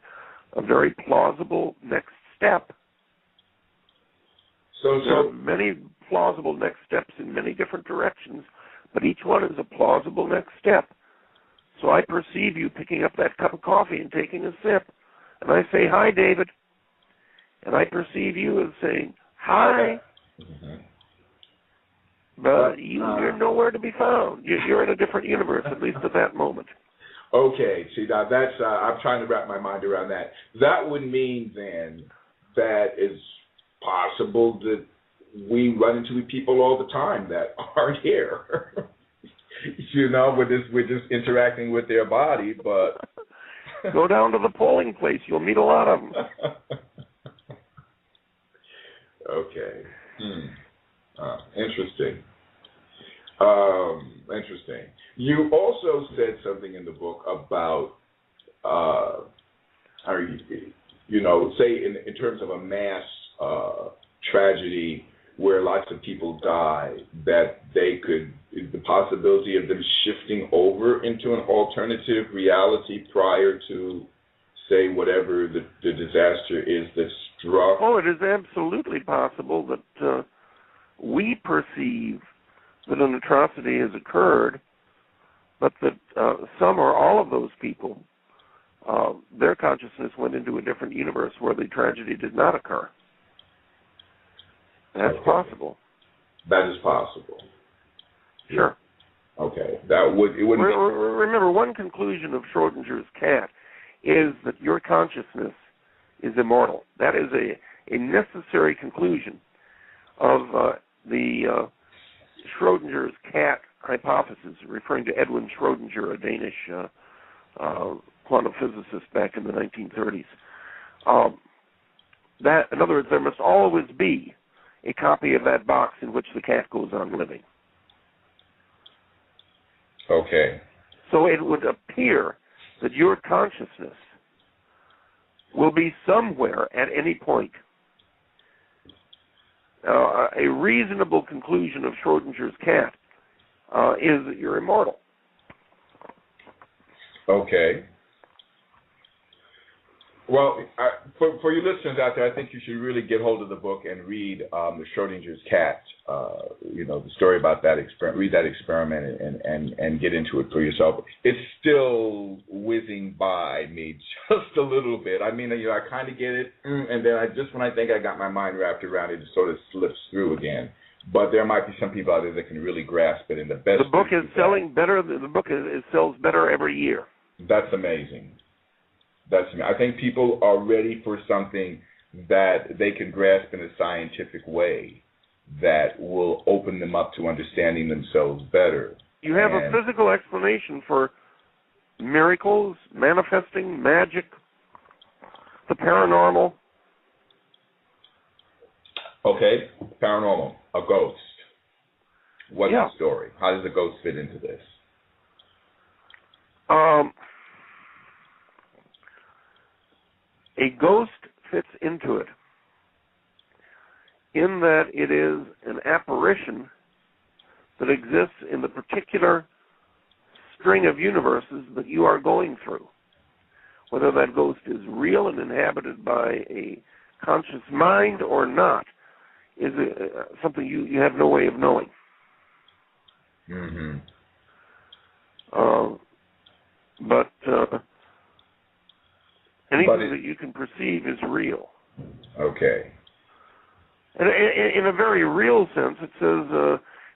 a very plausible next step.
So
there are many plausible next steps in many different directions, but each one is a plausible next step. So I perceive you picking up that cup of coffee and taking a sip, and I say, "Hi, David," and I perceive you as saying, "Hi." But you're nowhere to be found. You're in a different universe, at least at that moment.
Okay, see, now that's, I'm trying to wrap my mind around that. That would mean then that it's possible that we run into people all the time that aren't here. We're just interacting with their body, but...
Go down to the polling place. You'll meet a lot of them.
Okay. Interesting. Interesting. You also said something in the book about say in terms of a mass tragedy where lots of people die, that the possibility of them shifting over into an alternative reality prior to, say, whatever the disaster is that struck?
Oh, it is absolutely possible that we perceive that an atrocity has occurred, but that some or all of those people, their consciousness went into a different universe where the tragedy did not occur. That's possible.
That is possible.
Sure.
Okay. Remember,
one conclusion of Schrodinger's cat is that your consciousness is immortal. That is a necessary conclusion of the Schrodinger's cat hypothesis, referring to Edwin Schrodinger, a Danish quantum physicist back in the 1930s. In other words, there must always be a copy of that box in which the cat goes on living.
Okay.
So it would appear that your consciousness will be somewhere at any point. A reasonable conclusion of Schrodinger's cat is that you're immortal.
Okay. Well, for you listeners out there, I think you should really get hold of the book and read the Schrodinger's cat. The story about that experiment. Read that experiment and get into it for yourself. It's still whizzing by me just a little bit. I mean, I kind of get it, and then when I think I got my mind wrapped around it, it sort of slips through again. But there might be some people out there that can really grasp it. And the book
is selling better. The book sells better every year.
That's amazing. I think people are ready for something that they can grasp in a scientific way that will open them up to understanding themselves better.
You have a physical explanation for miracles, manifesting, magic, the paranormal.
Okay, paranormal, a ghost. What's the story? How does a ghost fit into this?
A ghost fits into it in that it is an apparition that exists in the particular string of universes that you are going through. Whether that ghost is real and inhabited by a conscious mind or not is something you have no way of knowing.
Mm-hmm.
But anything that you can perceive is real.
Okay.
And in a very real sense, it says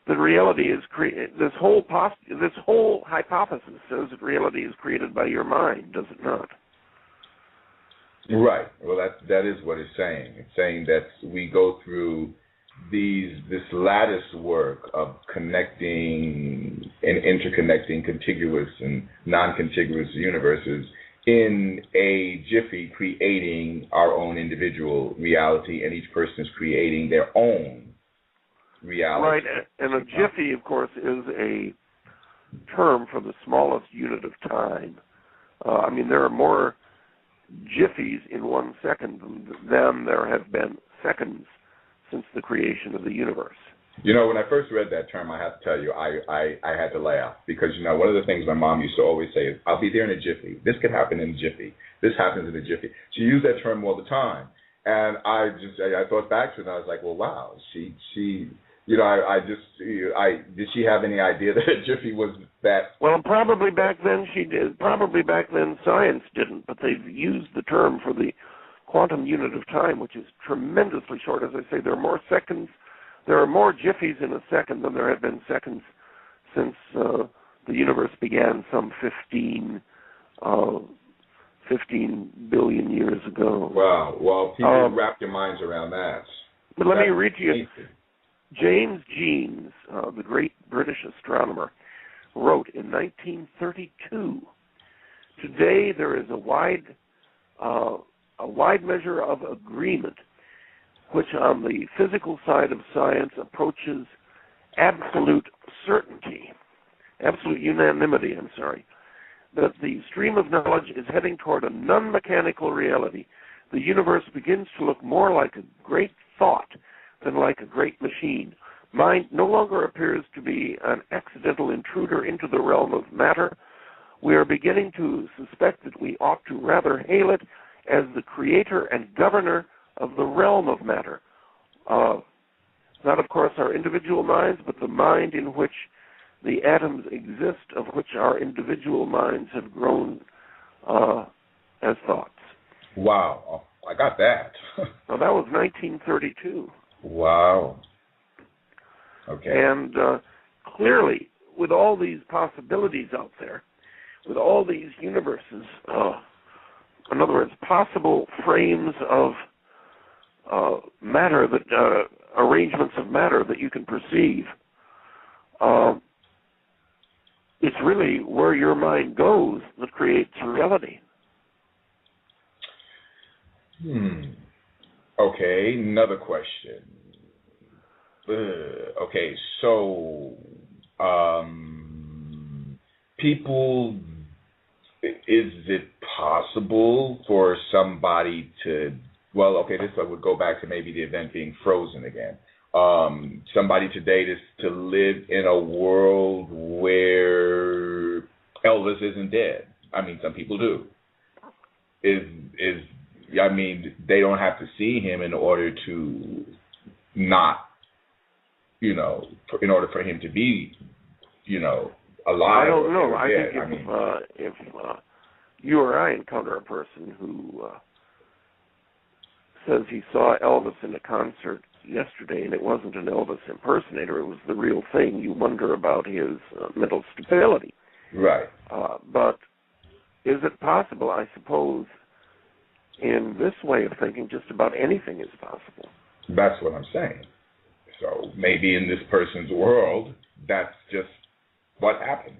that reality is created. This whole hypothesis says that reality is created by your mind, does it not?
Right. Well, that is what it's saying. It's saying that we go through this lattice work of connecting and interconnecting contiguous and non-contiguous universes in a jiffy, creating our own individual reality, and each person is creating their own reality.
Right, and a jiffy, of course, is a term for the smallest unit of time. There are more jiffies in 1 second than there have been seconds since the creation of the universe.
When I first read that term, I have to tell you, I had to laugh because, one of the things my mom used to always say is, I'll be there in a jiffy. This could happen in a jiffy. This happens in a jiffy. She used that term all the time. And I thought back to it and I was like, well, wow, she did she have any idea that a jiffy was that? Well,
probably back then she did. Probably back then science didn't, but they've used the term for the quantum unit of time, which is tremendously short. As I say, there are more seconds. There are more jiffies in a second than there have been seconds since the universe began some 15 billion years ago.
Wow. Well, people wrap their minds around that.
But let me read to you. James Jeans, the great British astronomer, wrote in 1932, today there is a wide measure of agreement which on the physical side of science approaches absolute unanimity, that the stream of knowledge is heading toward a non-mechanical reality the universe begins to look more like a great thought than like a great machine. Mind no longer appears to be an accidental intruder into the realm of matter. We are beginning to suspect that we ought to rather hail it as the creator and governor of the realm of matter. Not, of course, our individual minds, but the mind in which the atoms exist, of which our individual minds have grown as thoughts.
Wow, oh, I got that.
Now, that was 1932.
Wow. Okay.
And clearly, with all these possibilities out there, with all these universes, in other words, possible frames of matter, that arrangements of matter that you can perceive, it's really where your mind goes that creates reality.
Okay, another question. Okay, so people, is it possible for somebody to, well, okay, this would go back to maybe the event being frozen again. Somebody today to live in a world where Elvis isn't dead. I mean, some people do. I mean, they don't have to see him in order to not, in order for him to be, alive.
I don't know. I think if you or I encounter a person who says he saw Elvis in a concert yesterday and it wasn't an Elvis impersonator, it was the real thing, you wonder about his mental stability.
Right.
But is it possible? I suppose in this way of thinking, just about anything is possible.
That's what I'm saying. So maybe in this person's world, that's just what happened,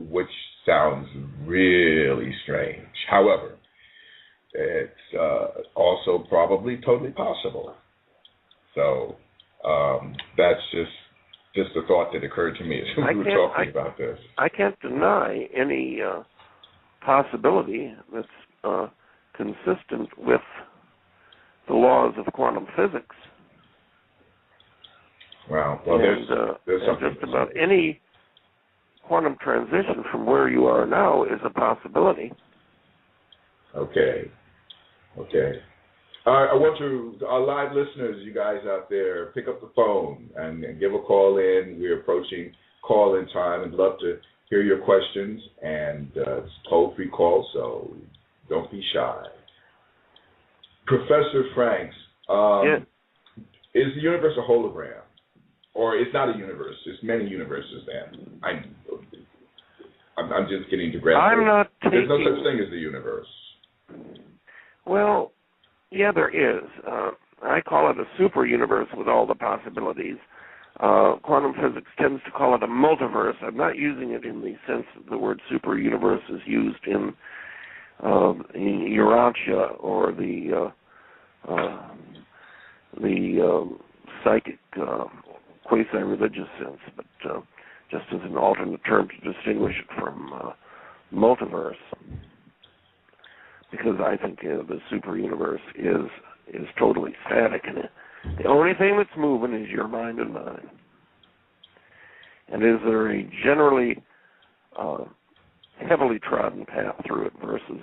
which sounds really strange. However, it's also probably totally possible. So that's just a thought that occurred to me as we were talking about this.
I can't deny any possibility that's consistent with the laws of quantum physics.
Well,
and
there's something.
Just about any quantum transition from where you are now is a possibility.
Okay. I want our live listeners, you guys out there, pick up the phone and give a call in. We're approaching call-in time. I'd love to hear your questions, and it's a toll-free call, so don't be shy. Professor Franks, is the universe a hologram? Or it's not a universe. It's many universes then. I'm just getting to grasp.
I'm not taking...
There's no such thing as the universe.
Well, yeah, there is. I call it a super universe with all the possibilities. Quantum physics tends to call it a multiverse. I'm not using it in the sense that the word super universe is used in Urantia or the psychic quasi-religious sense, but just as an alternate term to distinguish it from multiverse, because I think the super universe is totally static, and the only thing that's moving is your mind and mine. And is there a generally heavily trodden path through it versus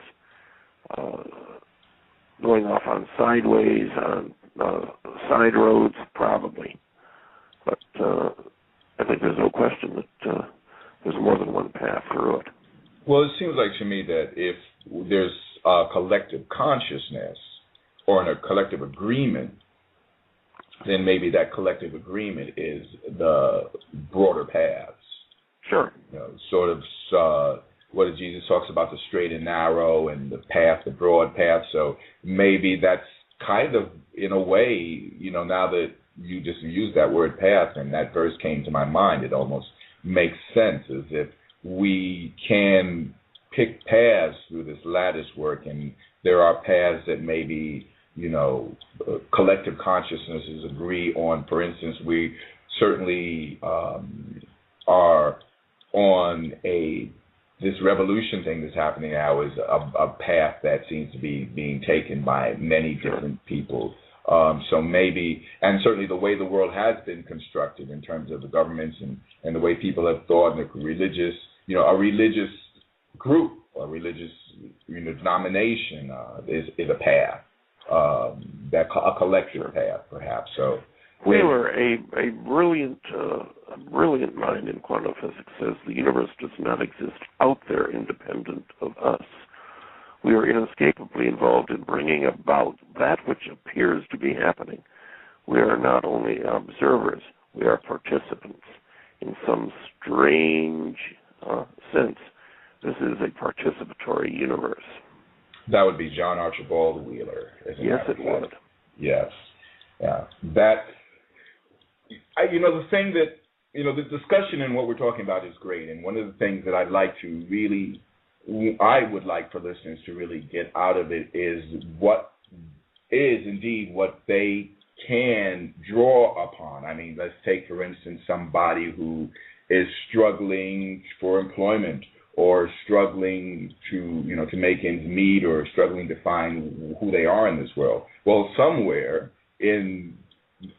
going off on sideways, on side roads? Probably. But I think there's no question that there's more than one path through it.
Well, it seems like to me that if there's a collective consciousness or a collective agreement, then maybe that collective agreement is the broader paths.
Sure.
Sort of what Jesus talks about, the straight and narrow and the path, the broad path. So maybe that's kind of, in a way, now that you just used that word path and that verse came to my mind, it almost makes sense, as if we can pick paths through this lattice work, and there are paths that maybe, collective consciousnesses agree on. For instance, we certainly are on a this revolution thing that's happening now is a path that seems to be being taken by many different people. So maybe, and certainly the way the world has been constructed in terms of the governments and the way people have thought, and a religious group or religious denomination is a path, a collective path, perhaps. So
Wheeler, a brilliant mind in quantum physics, says the universe does not exist out there independent of us. We are inescapably involved in bringing about that which appears to be happening. We are not only observers, we are participants. In some strange sense, this is a participatory universe.
That would be John Archibald Wheeler.
Yes, it would.
Yes. Yeah. The thing that, the discussion and what we're talking about is great. And one of the things that I would like for listeners to really get out of it is what is indeed what they can draw upon. I mean, let's take, for instance, somebody who is struggling for employment or struggling to make ends meet or struggling to find who they are in this world. Well, somewhere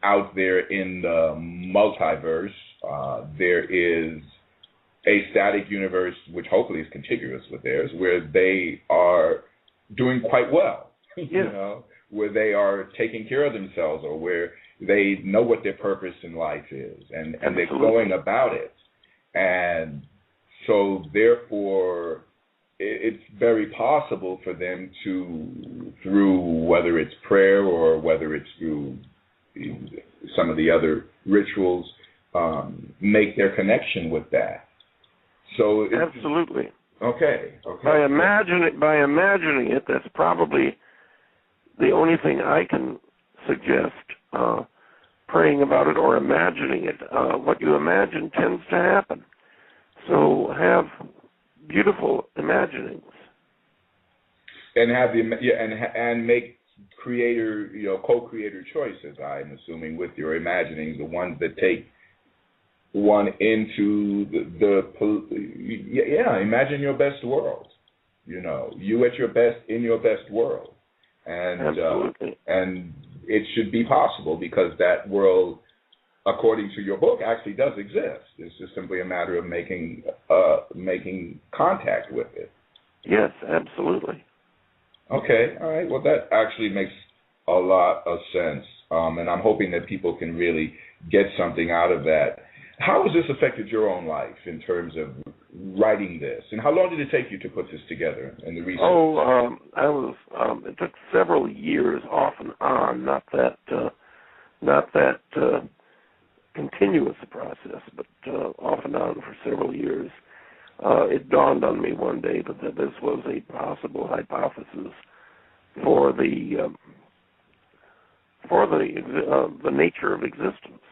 out there in the multiverse, there is a static universe, which hopefully is contiguous with theirs, where they are doing quite well, where they are taking care of themselves, or where they know what their purpose in life is, and they're going about it. And so, therefore, it's very possible for them to, through whether it's prayer or whether it's through some of the other rituals, make their connection with that. So
absolutely.
Okay.
By imagining it, that's probably the only thing I can suggest. Praying about it or imagining it. What you imagine tends to happen. So have beautiful imaginings.
And have and make co-creator choices. I'm assuming with your imaginings, the ones that take one into imagine your best world. You at your best in your best world, and it should be possible because that world, according to your book, actually does exist. It's just simply a matter of making contact with it.
Yes, absolutely.
Okay, all right. Well, that actually makes a lot of sense, and I'm hoping that people can really get something out of that. How has this affected your own life in terms of writing this, and how long did it take you to put this together and the research?
It took several years off and on, not that continuous a process, but off and on for several years. It dawned on me one day that this was a possible hypothesis for the nature of existence.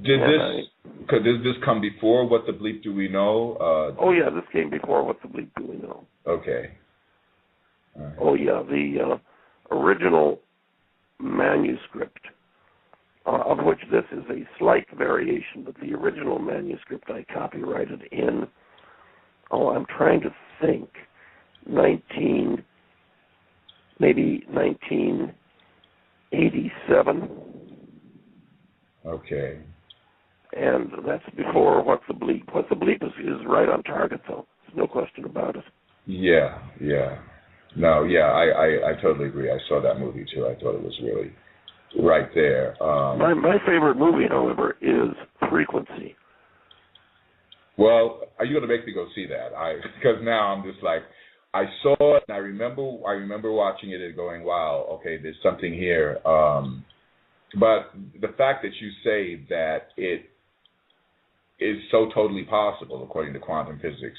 Did this come before What the Bleep Do We Know?
This came before What the Bleep Do We Know.
Okay. Right.
The original manuscript, of which this is a slight variation, but the original manuscript I copyrighted in, I'm trying to think, 1987.
Okay.
And that's before What's the Bleep. What's the Bleep is right on target, though. There's no question about it.
Yeah. No, I totally agree. I saw that movie, too. I thought it was really right there.
My favorite movie, however, is Frequency.
Well, are you going to make me go see that? Because now I'm just like, I saw it, and I remember watching it and going, wow, okay, there's something here. But the fact that you say that it is so totally possible, according to quantum physics,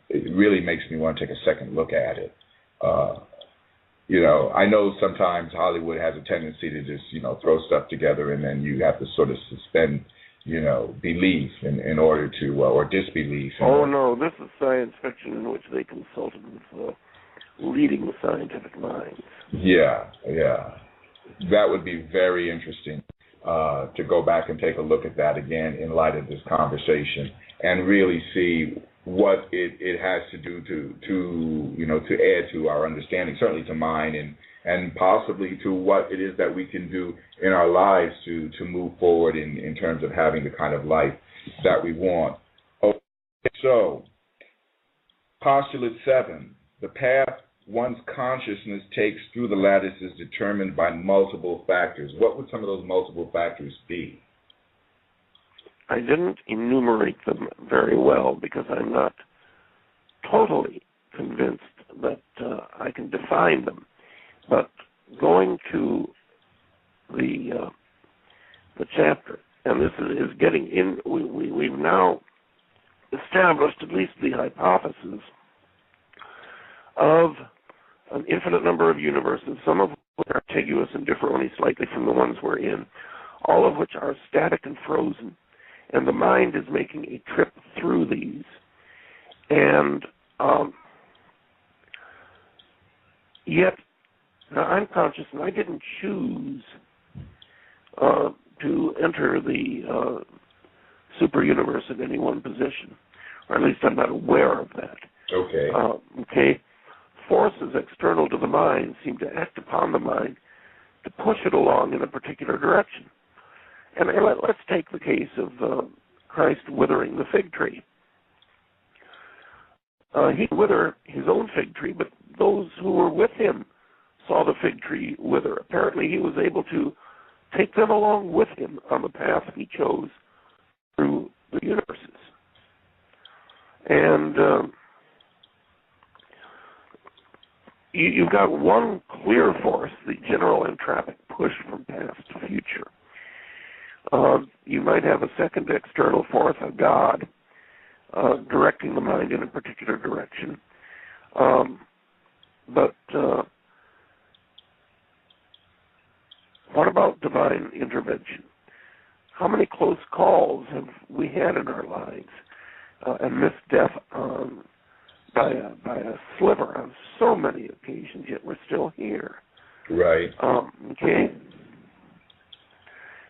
it really makes me want to take a second look at it. I know sometimes Hollywood has a tendency to just, throw stuff together and then you have to sort of suspend, belief in order to, or disbelief.
No, this is science fiction in which they consulted with leading scientific minds.
Yeah. That would be very interesting to go back and take a look at that again in light of this conversation and really see what it has to do to add to our understanding, certainly to mine, and possibly to what it is that we can do in our lives to move forward in terms of having the kind of life that we want. Okay, so postulate 7, the path one's consciousness takes through the lattice is determined by multiple factors. What would some of those multiple factors be?
I didn't enumerate them very well because I'm not totally convinced that I can define them. But going to the chapter, and this is getting in, we've now established at least the hypothesis of an infinite number of universes, some of which are contiguous and differ only slightly from the ones we're in, all of which are static and frozen. And the mind is making a trip through these. And yet, now I'm conscious, and I didn't choose to enter the super universe in any one position, or at least I'm not aware of that.
Okay.
Okay. Forces external to the mind seem to act upon the mind to push it along in a particular direction. And let's take the case of Christ withering the fig tree. He withered his own fig tree, but those who were with him saw the fig tree wither. Apparently, he was able to take them along with him on the path he chose through the universes. And you've got one clear force, the general entropic push from past to future. You might have a second external force, a God, directing the mind in a particular direction. But what about divine intervention? How many close calls have we had in our lives and missed death by a sliver on so many occasions, yet we're still here?
Right.
Okay.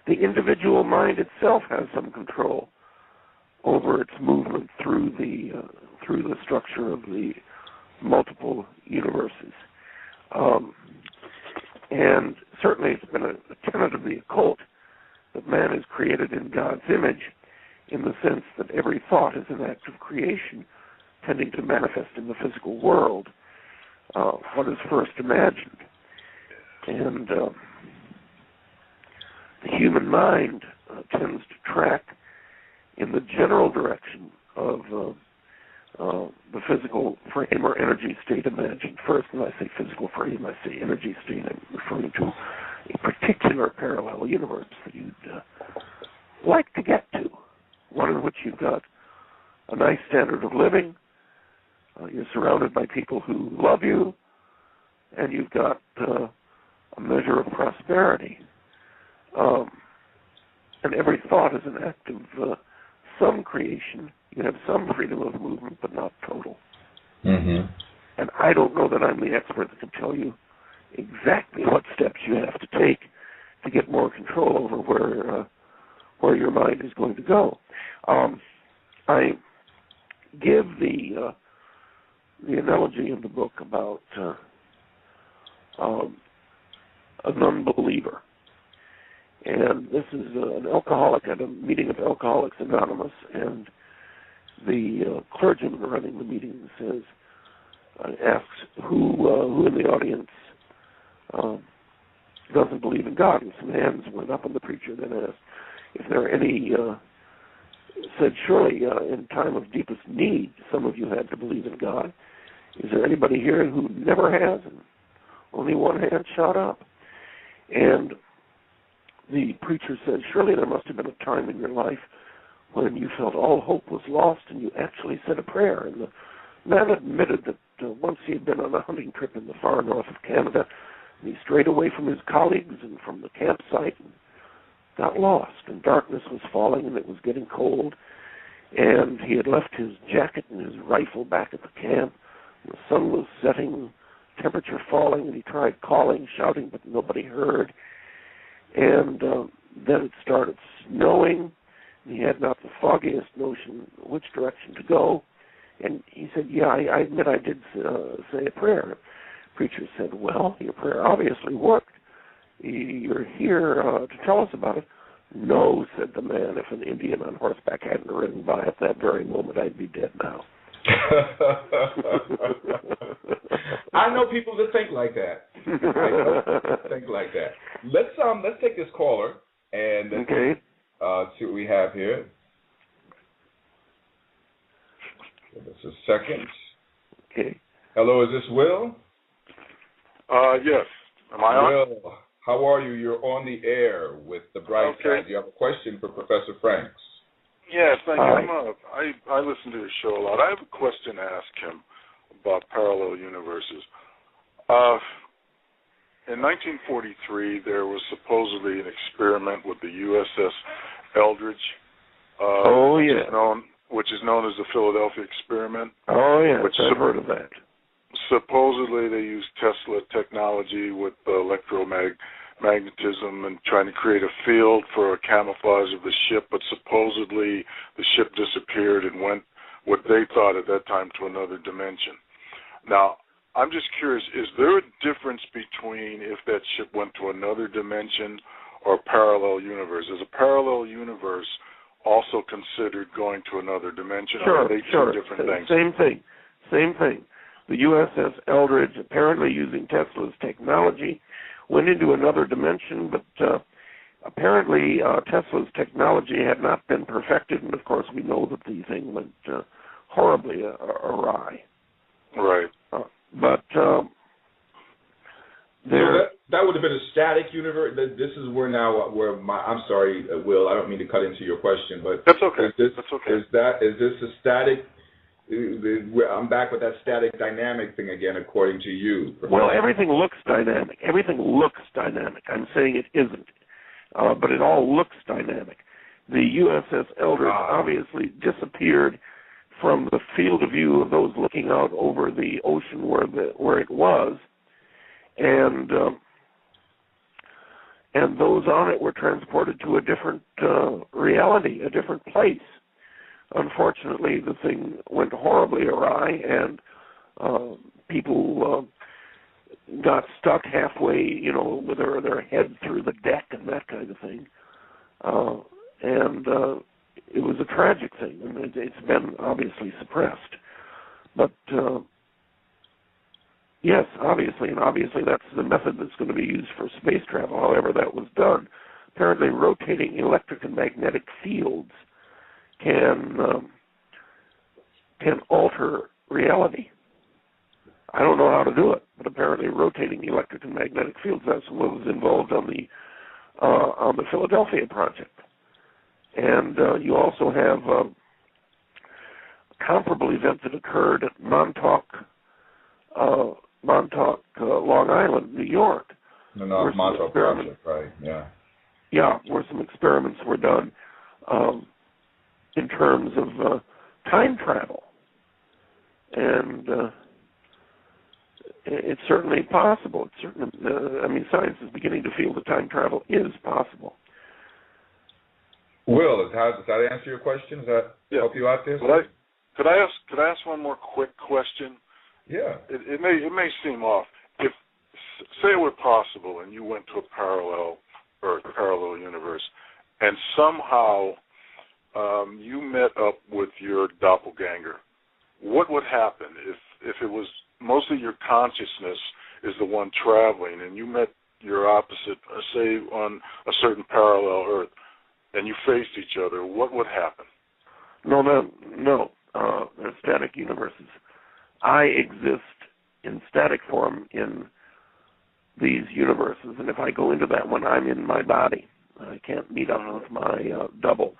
The individual mind itself has some control over its movement through the structure of the multiple universes. And certainly it's been a tenet of the occult that man is created in God's image, in the sense that every thought is an act of creation tending to manifest in the physical world what is first imagined. And the human mind tends to track in the general direction of the physical frame or energy state imagined first. When I say physical frame, I say energy state. I'm referring to a particular parallel universe that you'd like to get to, one in which you've got a nice standard of living, you're surrounded by people who love you, and you've got a measure of prosperity. And every thought is an act of some creation. You have some freedom of movement, but not total.
Mm-hmm.
And I don't know that I'm the expert that can tell you exactly what steps you have to take to get more control over where your mind is going to go. I give the analogy in the book about a non-believer. And this is an alcoholic at a meeting of Alcoholics Anonymous, and the clergyman running the meeting asks who in the audience doesn't believe in God. And some hands went up, and the preacher then asked if there are any, said, surely in time of deepest need, some of you had to believe in God. Is there anybody here who never has? And only one hand shot up. And the preacher said, surely there must have been a time in your life when you felt all hope was lost and you actually said a prayer. And the man admitted that once he had been on a hunting trip in the far north of Canada, and he strayed away from his colleagues and from the campsite and got lost. And darkness was falling and it was getting cold. And he had left his jacket and his rifle back at the camp. The sun was setting, temperature falling, and he tried calling, shouting, but nobody heard. And then it started snowing. He had not the foggiest notion which direction to go. And he said, yeah, I admit I did say a prayer. The preacher said, well, your prayer obviously worked. You're here to tell us about it. No, said the man, if an Indian on horseback hadn't ridden by at that very moment, I'd be dead now.
I know people that think like that. Think like that. Let's take this caller and see what we have here. Give us a second.
Okay.
Hello, is this Will?
Yes. Am I on?
Will, how are you? You're on the air with the Bright Side. You have a question for Professor Franks?
Yes, thank you. I listen to his show a lot. I have a question to ask him about parallel universes. In 1943, there was supposedly an experiment with the USS Eldridge. Which is known as the Philadelphia experiment.
Oh, yeah, I've heard of that.
Supposedly, they used Tesla technology with electromagnetism and trying to create a field for a camouflage of the ship, but supposedly the ship disappeared and went, what they thought at that time, to another dimension. Now, I'm just curious, is there a difference between if that ship went to another dimension or a parallel universe? Is a parallel universe also considered going to another dimension?
Sure,
or are they two different things?
Same thing. The USS Eldridge, apparently using Tesla's technology, went into another dimension, but apparently Tesla's technology had not been perfected, and of course we know that the thing went horribly awry.
Right.
That would have been a static universe. This is where I'm sorry, Will, I don't mean to cut into your question, but
that's okay.
That's okay. Is this a static? I'm back with that static dynamic thing again, according to you. Professor.
Well, everything looks dynamic. I'm saying it isn't, but it all looks dynamic. The USS Eldridge obviously disappeared from the field of view of those looking out over the ocean where it was, and those on it were transported to a different reality, a different place. Unfortunately, the thing went horribly awry, and people got stuck halfway, with their head through the deck and that kind of thing. And it was a tragic thing, and it's been obviously suppressed. But yes, obviously that's the method that's going to be used for space travel, however that was done. Apparently rotating electric and magnetic fields can alter reality. I don't know how to do it, but apparently rotating electric and magnetic fields, that's what was involved on the Philadelphia project. And you also have a comparable event that occurred at Montauk, Long Island, New York.
The Montauk project, right? Yeah.
Yeah, where some experiments were done in terms of time travel, and it's certainly possible. It's certainly, science is beginning to feel that time travel is possible.
Will, does that answer your question? Does that help you out there?
Could I ask one more quick question?
Yeah.
It may seem off. If say it were possible, and you went to a parallel Earth, parallel universe, and somehow you met up with your doppelganger, what would happen if it was mostly your consciousness is the one traveling, and you met your opposite, say on a certain parallel Earth, and you faced each other? What would happen?
No. They're static universes. I exist in static form in these universes, and if I go into that one, I'm in my body. I can't meet up with my double.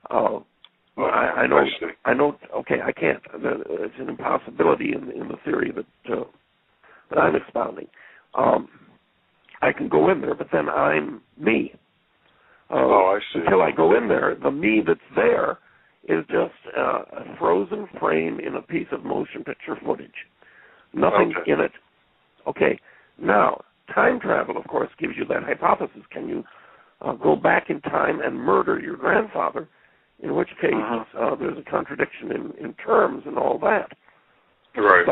I know. Okay, I can't. It's an impossibility in the theory that I'm expounding. I can go in there, but then I'm me.
I see.
Until I go in there, the me that's there is just a frozen frame in a piece of motion picture footage. Nothing in it. Okay. Now, time travel, of course, gives you that hypothesis. Can you go back in time and murder your grandfather in which case there's a contradiction in terms and all that.
Right.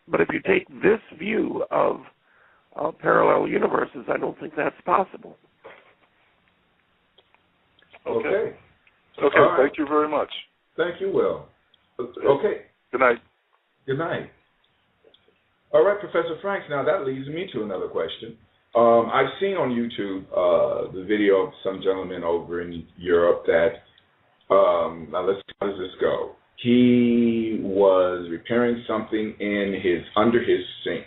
But if you take this view of parallel universes, I don't think that's possible.
Okay.
Okay,
right.
Thank you very much.
Thank you, Will. Okay.
Good night.
Good night. All right, Professor Franks, now that leads me to another question. I've seen on YouTube the video of some gentleman over in Europe that, now how does this go? He was repairing something under his sink,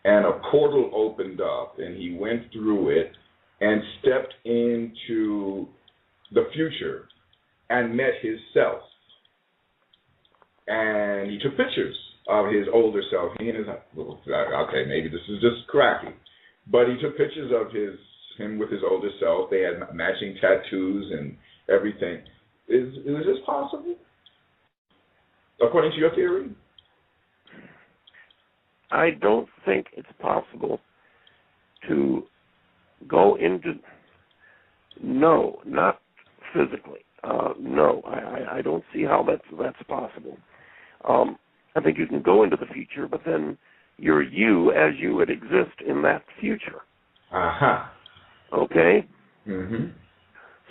and a portal opened up, and he went through it and stepped into the future and met his self. And he took pictures of his older self. He and his, okay, maybe this is just cracky, but he took pictures of him with his older self. They had matching tattoos and everything. Is this possible, according to your theory?
I don't think it's possible to go into, no, not physically. No, I don't see how that's possible. I think you can go into the future, but then you're you as you would exist in that future. Okay?
Mm-hmm.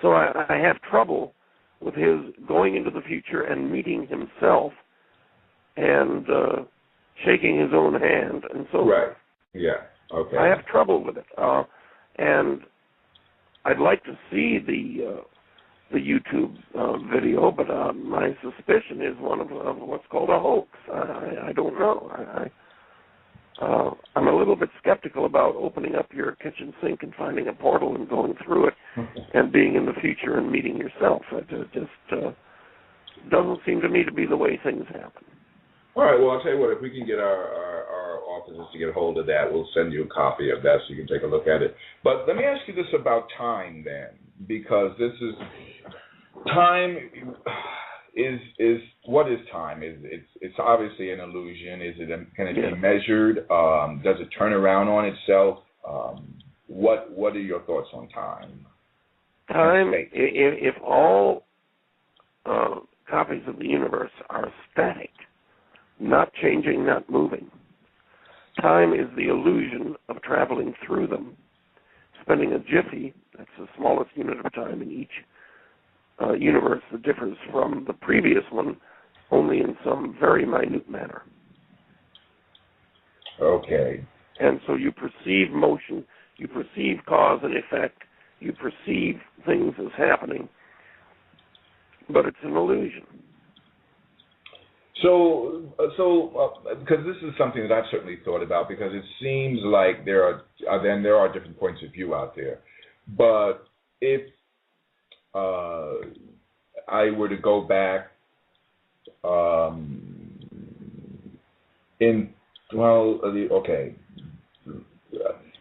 So I have trouble with his going into the future and meeting himself and shaking his own hand and so forth.
Right. Yeah. Okay.
I have trouble with it. And I'd like to see the YouTube video, but my suspicion is one of what's called a hoax. I don't know. I'm a little bit skeptical about opening up your kitchen sink and finding a portal and going through it and being in the future and meeting yourself. It just doesn't seem to me to be the way things happen.
All right, well, I'll tell you what, if we can get our offices to get a hold of that, we'll send you a copy of that so you can take a look at it. But let me ask you this about time then, because this is, time is what is time? It's obviously an illusion. Can it be measured? Does it turn around on itself? What are your thoughts on time?
Time, if all copies of the universe are static, not changing, not moving, time is the illusion of traveling through them, spending a jiffy, that's the smallest unit of time in each universe that differs from the previous one only in some very minute manner.
Okay.
And so you perceive motion, you perceive cause and effect, you perceive things as happening, but it's an illusion.
So, because this is something that I've certainly thought about, because it seems like there are different points of view out there. But if I were to go back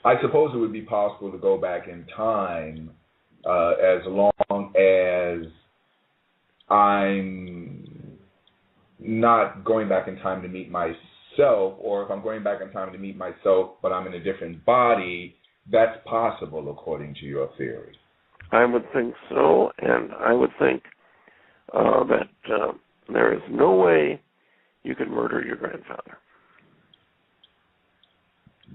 I suppose it would be possible to go back in time as long as I'm not going back in time to meet myself, or if I'm going back in time to meet myself but I'm in a different body, that's possible according to your theory.
I would think so, and I would think that there is no way you can murder your grandfather.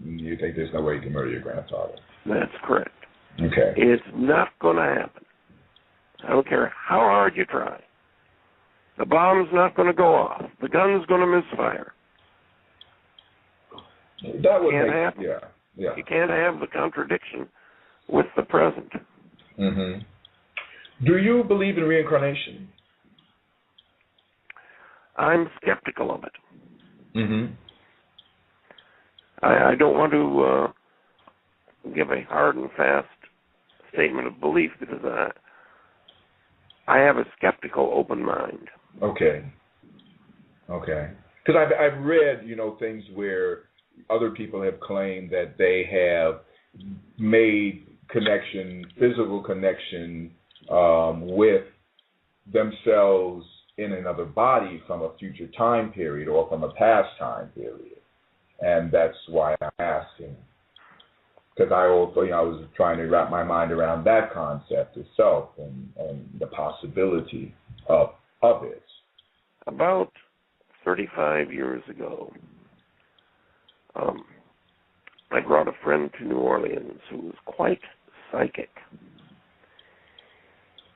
You think there's no way you can murder your grandfather?
That's correct.
Okay.
It's not going to happen. I don't care how hard you try. The bomb's not going to go off. The gun's going to misfire.
That would
can't
make
happen.
Yeah.
You can't have the contradiction with the present.
Mm-hmm. Do you believe in reincarnation?
I'm skeptical of it.
Mm-hmm.
I don't want to give a hard and fast statement of belief because I have a skeptical, open mind.
Okay. Because I've read, things where other people have claimed that they have made physical connection with themselves in another body from a future time period or from a past time period. And that's why I'm asking. because I also, I was trying to wrap my mind around that concept itself and the possibility of it.
About 35 years ago, I brought a friend to New Orleans who was quite psychic.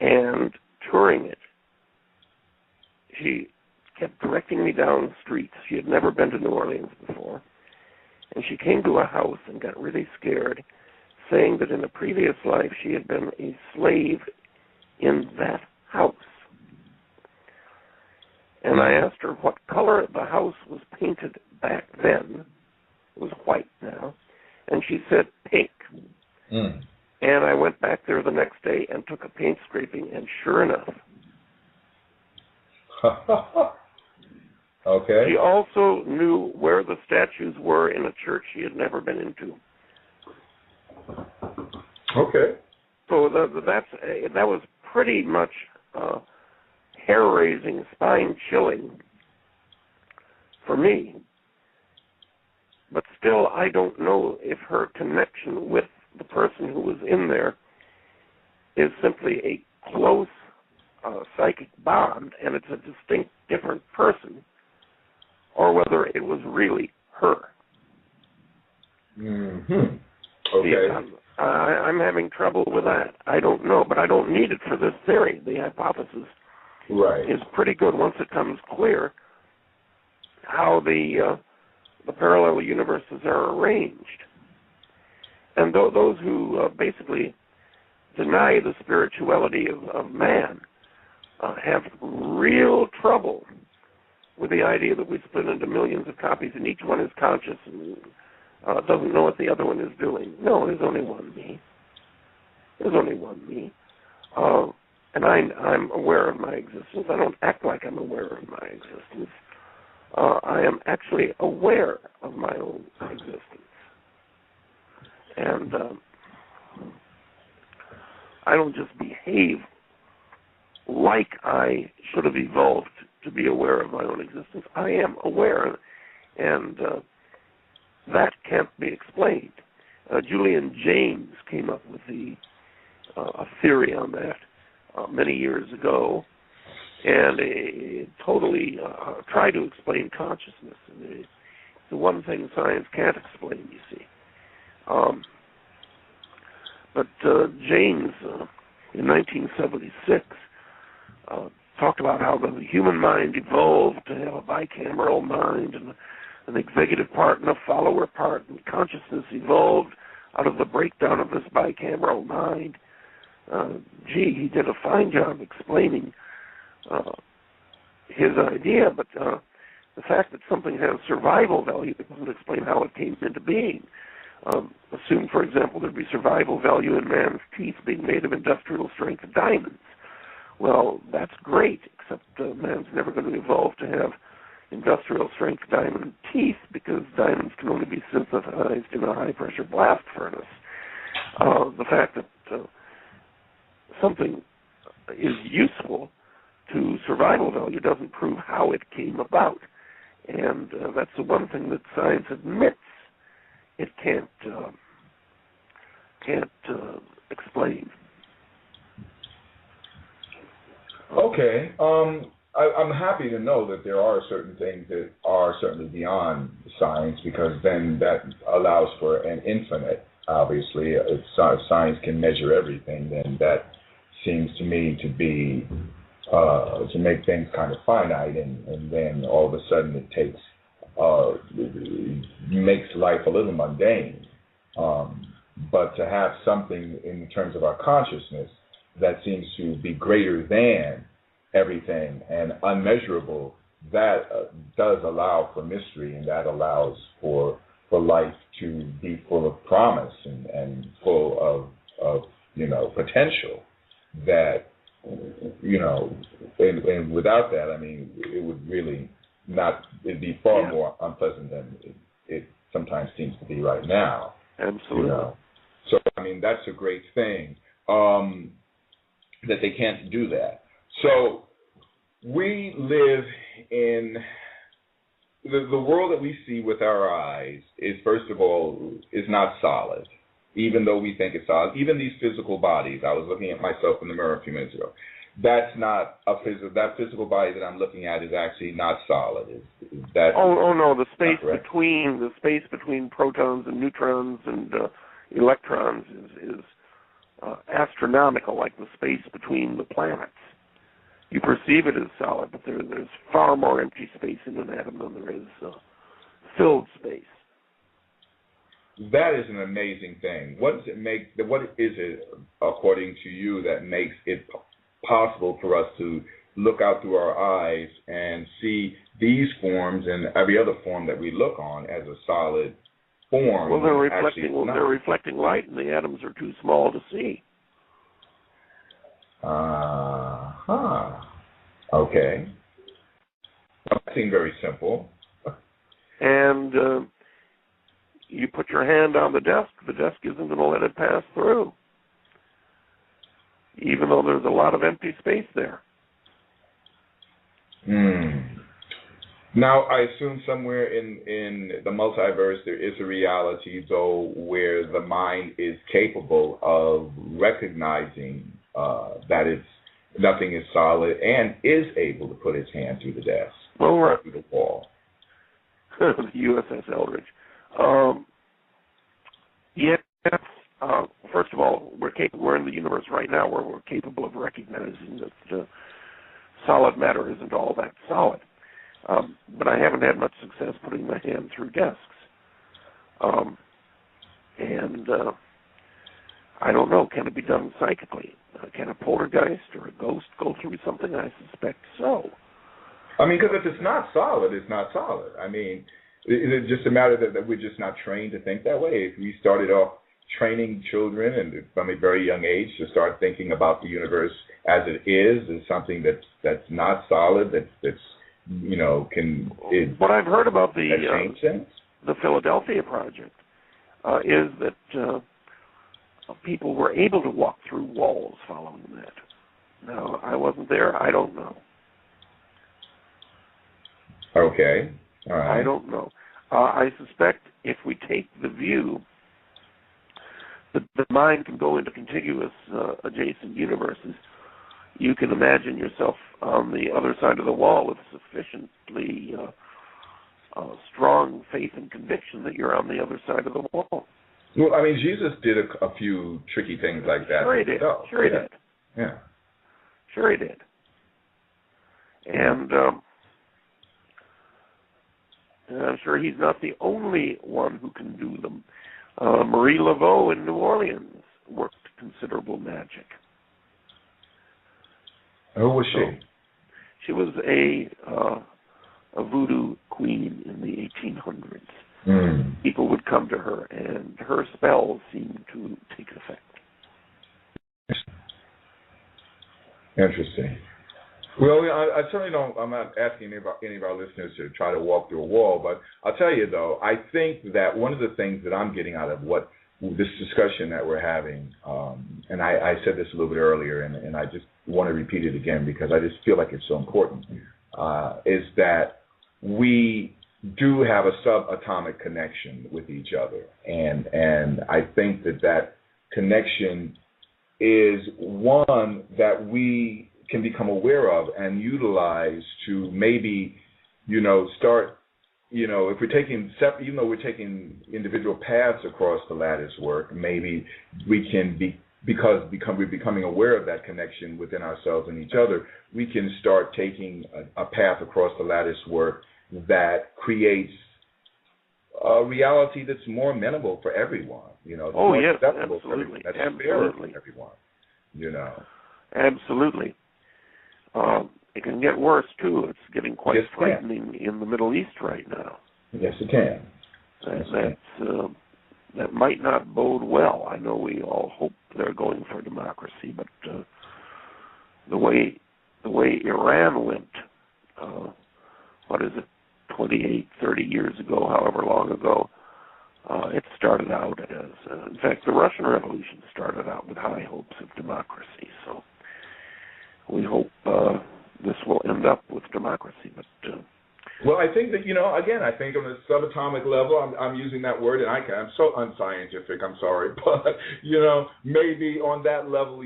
And touring it, she kept directing me down streets. She had never been to New Orleans before. And she came to a house and got really scared, saying that in a previous life she had been a slave in that house. And I asked her what color the house was painted back then. It was white now. And she said pink. Mm. And I went back there the next day and took a paint scraping, and sure enough.
Okay.
She also knew where the statues were in a church she had never been into.
Okay.
So that was pretty much hair-raising, spine-chilling for me. But still, I don't know if her connection with the person who was in there is simply a close psychic bond, and it's a distinct, different person, or whether it was really her.
Mm-hmm. Okay.
See, I'm having trouble with that. I don't know, but I don't need it for this theory. The hypothesis is pretty good once it comes clear how the parallel universes are arranged. And those who basically deny the spirituality of man have real trouble with the idea that we split into millions of copies and each one is conscious and doesn't know what the other one is doing. No, there's only one me. There's only one me. And I'm aware of my existence. I don't act like I'm aware of my existence. I am actually aware of my own existence. And I don't just behave like I should have evolved to be aware of my own existence. I am aware, and that can't be explained. Julian James came up with a theory on that many years ago, and it totally tried to explain consciousness. And it's the one thing science can't explain, you see. But James, in 1976, talked about how the human mind evolved to have a bicameral mind and an executive part and a follower part, and consciousness evolved out of the breakdown of this bicameral mind. He did a fine job explaining his idea, but the fact that something has survival value doesn't explain how it came into being. Assume, for example, there'd be survival value in man's teeth being made of industrial strength diamonds. Well, that's great, except man's never going to evolve to have industrial strength diamond teeth because diamonds can only be synthesized in a high pressure blast furnace. The fact that something is useful to survival value doesn't prove how it came about. And that's the one thing that science admits it can't explain.
Okay. I'm happy to know that there are certain things that are certainly beyond science, because then that allows for an infinite. Obviously, if science can measure everything, then that seems to me to be to make things kind of finite, and then all of a sudden it takes makes life a little mundane. But to have something in terms of our consciousness that seems to be greater than everything and unmeasurable, that does allow for mystery, and that allows for life to be full of promise and full of potential. That and without that, I mean, it would really not. It'd be far more unpleasant than it sometimes seems to be right now.
Absolutely.
So I mean, that's a great thing that they can't do that. So we live in the world that we see with our eyes is, first of all, is not solid. even though we think it's solid. Even these physical bodies, I was looking at myself in the mirror a few minutes ago. That's not that physical body that I'm looking at is actually not solid. Is that?
Oh no, the space between protons and neutrons and electrons is astronomical, like the space between the planets. You perceive it as solid, but there's far more empty space in an atom than there is filled space.
That is an amazing thing. What does it make? What is it, according to you, that makes it possible for us to look out through our eyes and see these forms and every other form that we look on as a solid form?
Well, they're reflecting light, and the atoms are too small to see.
Okay. That seems very simple.
And you put your hand on the desk isn't going to let it pass through, even though there's a lot of empty space there.
Now, I assume somewhere in the multiverse there is a reality, though, where the mind is capable of recognizing that nothing is solid and is able to put its hand through the desk or through the wall.
The USS Eldridge. Yes. First of all, we're in the universe right now where we're capable of recognizing that solid matter isn't all that solid. But I haven't had much success putting my hand through desks. And I don't know, can it be done psychically? Can a poltergeist or a ghost go through something? I suspect so.
I mean, because if it's not solid, it's not solid. I mean, is it just a matter that we're just not trained to think that way? If we started off training children and from a very young age to start thinking about the universe as it is something that's not solid, that's
what I've heard about the Philadelphia Project is that people were able to walk through walls following that. Now, I wasn't there. I don't know.
Okay. All right.
I don't know. I suspect if we take the view that the mind can go into contiguous adjacent universes, you can imagine yourself on the other side of the wall with sufficiently strong faith and conviction that you're on the other side of the wall.
Well, I mean, Jesus did a few tricky things like that.
Sure he did. Sure he did.
Yeah.
Sure he did. And I'm sure he's not the only one who can do them. Marie Laveau in New Orleans worked considerable magic.
Who was she?
She was a voodoo queen in the 1800s. People would come to her, and her spells seemed to take effect.
Interesting. Well, I certainly don't. I'm not asking any of our listeners to try to walk through a wall, but I'll tell you though, I think that one of the things that I'm getting out of what this discussion that we're having, and I said this a little bit earlier, and I just want to repeat it again because I just feel like it's so important, is that we do have a subatomic connection with each other, and I think that connection is one that we can become aware of and utilize to maybe, start, if we're taking, even though we're taking individual paths across the lattice work, maybe we can we're becoming aware of that connection within ourselves and each other, we can start taking a path across the lattice work that creates a reality that's more amenable for everyone,
Oh, yes,
absolutely. That's fair for everyone,
Absolutely. It can get worse, too. It's getting quite frightening in the Middle East right now.
Yes, it can.
That might not bode well. I know we all hope they're going for democracy, but the way Iran went, 28, 30 years ago, however long ago, it started out as, in fact, the Russian Revolution started out with high hopes of democracy. So we hope this will end up with democracy. But
Well, I think that, again, I think on a subatomic level, I'm using that word, and I'm so unscientific, I'm sorry, but, maybe on that level,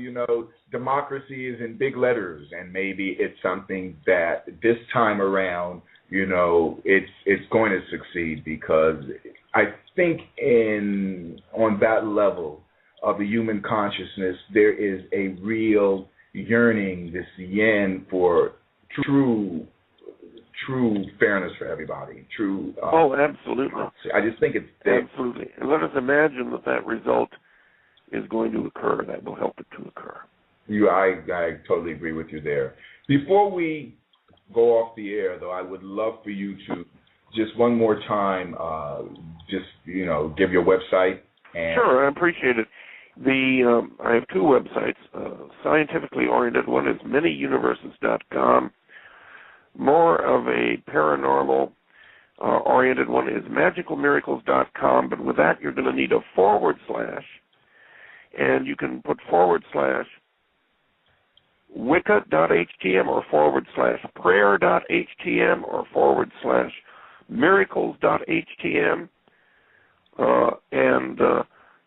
democracy is in big letters, and maybe it's something that this time around, it's going to succeed, because I think on that level of the human consciousness, there is a real yearning, this yen for true fairness for everybody.
Absolutely.
I just think it's there.
Absolutely. And let us imagine that result is going to occur. That will help it to occur.
I totally agree with you there. Before we go off the air, though, I would love for you to just one more time, give your website.
Sure, I appreciate it. I have two websites. Scientifically oriented one is manyuniverses.com. More of a paranormal oriented one is magicalmiracles.com, but with that you're going to need a / and you can put / wicca.htm or / prayer.htm or / miracles.htm and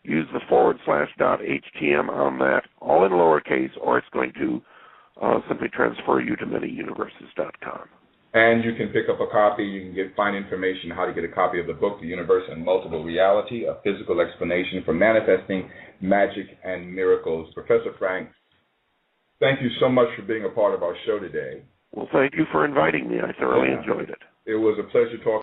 use the /.htm on that, all in lowercase, or it's going to simply transfer you to manyuniverses.com.
And you can pick up a copy. You can find information how to get a copy of the book, The Universe in Multiple Reality, A Physical Explanation for Manifesting Magic and Miracles. Professor Frank, thank you so much for being a part of our show today.
Well, thank you for inviting me. I thoroughly enjoyed it.
It was a pleasure talking.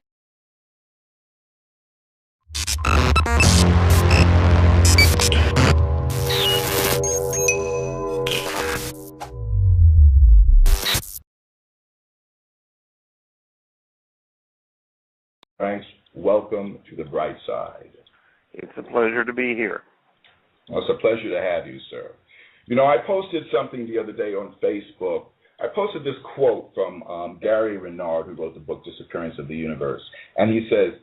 Frank, welcome to the bright side.
It's a pleasure to be here.
Well, it's a pleasure to have you, sir. I posted something the other day on Facebook. I posted this quote from Gary Renard, who wrote the book Disappearance of the Universe. And he says,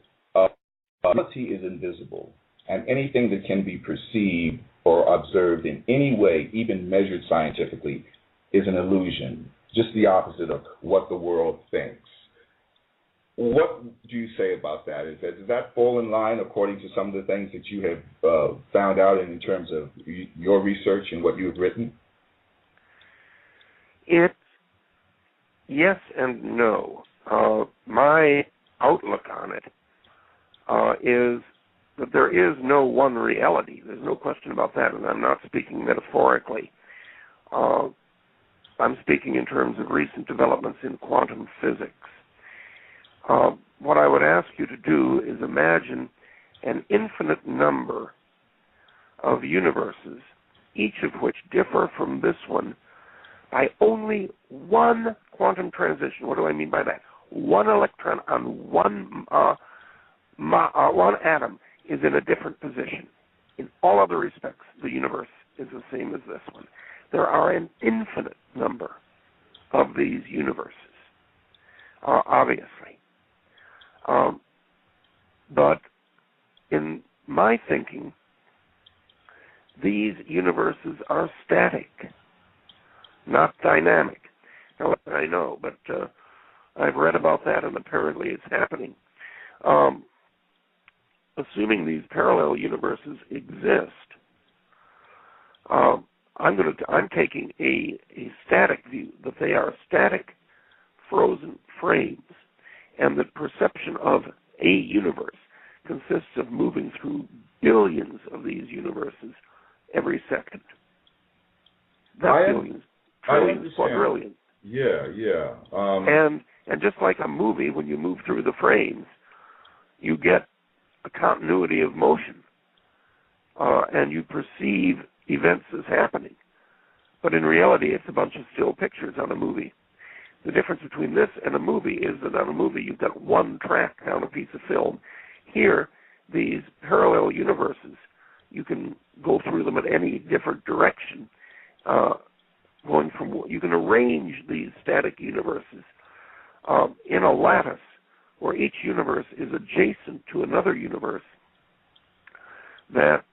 reality is invisible, and anything that can be perceived or observed in any way, even measured scientifically, is an illusion, just the opposite of what the world thinks. What do you say about that? Does that fall in line according to some of the things that you have found out in terms of your research and what you've written?
It's yes and no. My outlook on it is that there is no one reality. There's no question about that, and I'm not speaking metaphorically. I'm speaking in terms of recent developments in quantum physics. What I would ask you to do is imagine an infinite number of universes, each of which differ from this one by only one quantum transition. What do I mean by that? One electron on one atom is in a different position. In all other respects, the universe is the same as this one. There are an infinite number of these universes, obviously. But in my thinking, these universes are static, not dynamic. Now, I know, but I've read about that, and apparently it's happening. Assuming these parallel universes exist, I'm taking a static view, that they are static, frozen frames, and the perception of a universe consists of moving through billions of these universes every second. Not billions, trillions, quadrillions.
Yeah.
And just like a movie, when you move through the frames, you get a continuity of motion, and you perceive events as happening. But in reality, it's a bunch of still pictures on a movie. The difference between this and a movie is that on a movie you've got one track on a piece of film. Here, these parallel universes, you can go through them in any different direction. You can arrange these static universes in a lattice where each universe is adjacent to another universe that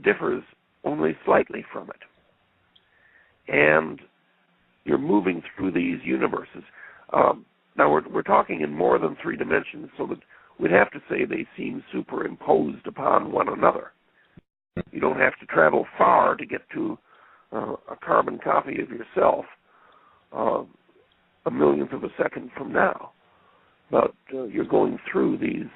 differs only slightly from it. And you're moving through these universes. Now, we're talking in more than 3 dimensions, so that we'd have to say they seem superimposed upon one another. You don't have to travel far to get to a carbon copy of yourself a millionth of a second from now. But you're going through these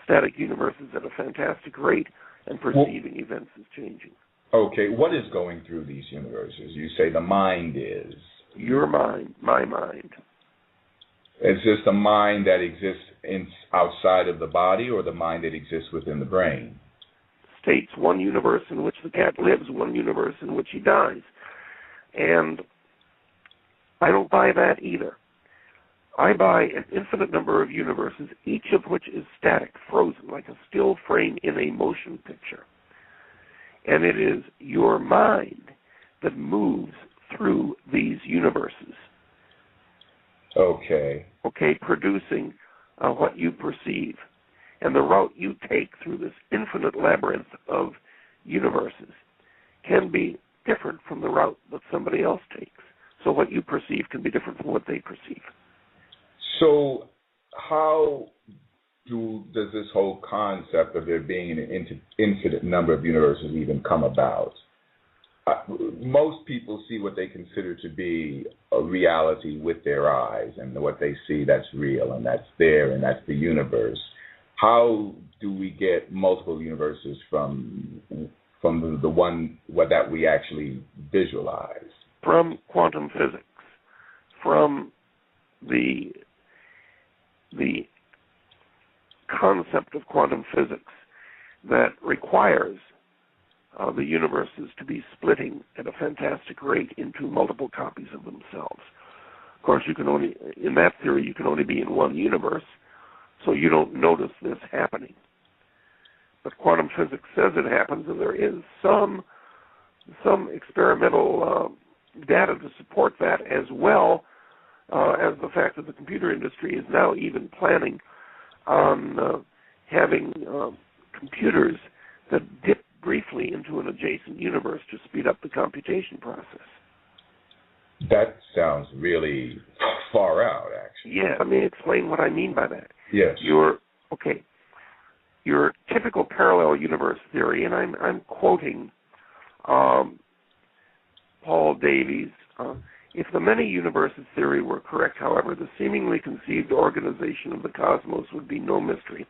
static universes at a fantastic rate, and perceiving events is changing.
Okay, what is going through these universes? You say the mind is.
Your mind, my mind.
Is this the mind that exists outside of the body, or the mind that exists within the brain?
States one universe in which the cat lives, one universe in which he dies. And I don't buy that either. I buy an infinite number of universes, each of which is static, frozen, like a still frame in a motion picture. And it is your mind that moves through these universes.
Okay.
Okay, producing what you perceive. And the route you take through this infinite labyrinth of universes can be different from the route that somebody else takes. So what you perceive can be different from what they perceive.
So how does this whole concept of there being an infinite number of universes even come about? Most people see what they consider to be a reality with their eyes, and what they see that's real, and that's there, and that's the universe. How do we get multiple universes from the one that we actually visualize?
From quantum physics, from the concept of quantum physics that requires the universes to be splitting at a fantastic rate into multiple copies of themselves. Of course, in that theory, you can only be in one universe, so you don't notice this happening. But quantum physics says it happens, and there is some experimental data to support that, as well as the fact that the computer industry is now even planning on having computers that dip briefly into an adjacent universe to speed up the computation process.
That sounds really far out, actually.
Yeah, let me explain what I mean by that.
Yes.
Your typical parallel universe theory, and I'm quoting Paul Davies. If the many universes theory were correct, however, the seemingly conceived organization of the cosmos would be no mystery.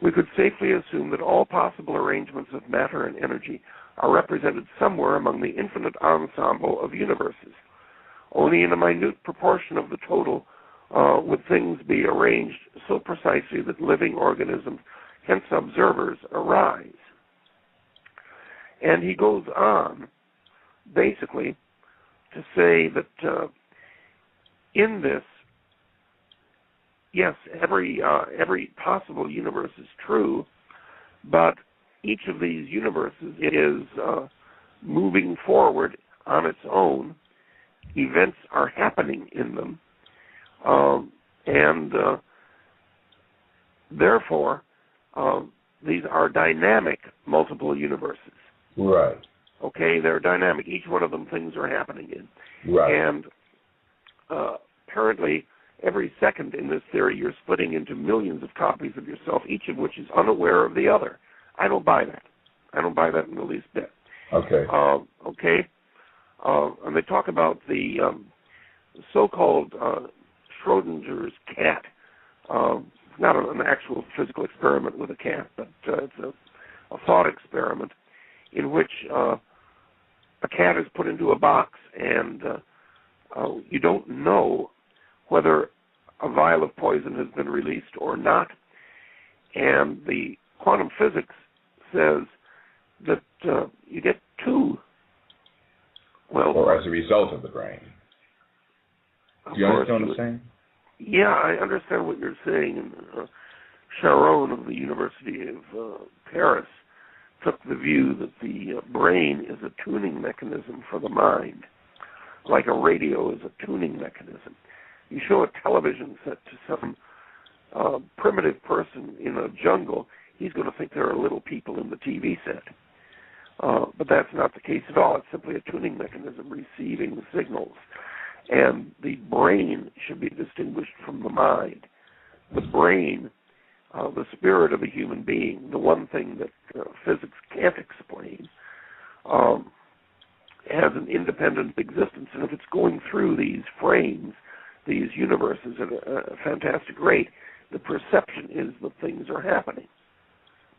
We could safely assume that all possible arrangements of matter and energy are represented somewhere among the infinite ensemble of universes. Only in a minute proportion of the total would things be arranged so precisely that living organisms, hence observers, arise. And he goes on, basically, to say that in this, yes, every possible universe is true, but each of these universes is moving forward on its own. Events are happening in them, and therefore, these are dynamic multiple universes.
Right.
Okay, they're dynamic. Each one of them, things are happening in.
Right.
And apparently, every second in this theory, you're splitting into millions of copies of yourself, each of which is unaware of the other. I don't buy that. I don't buy that in the least bit.
Okay.
And they talk about the so-called Schrodinger's cat. It's not an actual physical experiment with a cat, but it's a thought experiment in which a cat is put into a box, and you don't know whether a vial of poison has been released or not. And the quantum physics says that you get two. Well,
or as a result of the brain. Do you understand what I'm saying?
Yeah, I understand what you're saying. And Sharon of the University of Paris took the view that the brain is a tuning mechanism for the mind, like a radio is a tuning mechanism. You show a television set to some primitive person in a jungle, he's going to think there are little people in the TV set. But that's not the case at all. It's simply a tuning mechanism receiving signals. And the brain should be distinguished from the mind. The brain, the spirit of a human being, the one thing that physics can't explain, has an independent existence. And if it's going through these frames, these universes at a fantastic rate, the perception is that things are happening.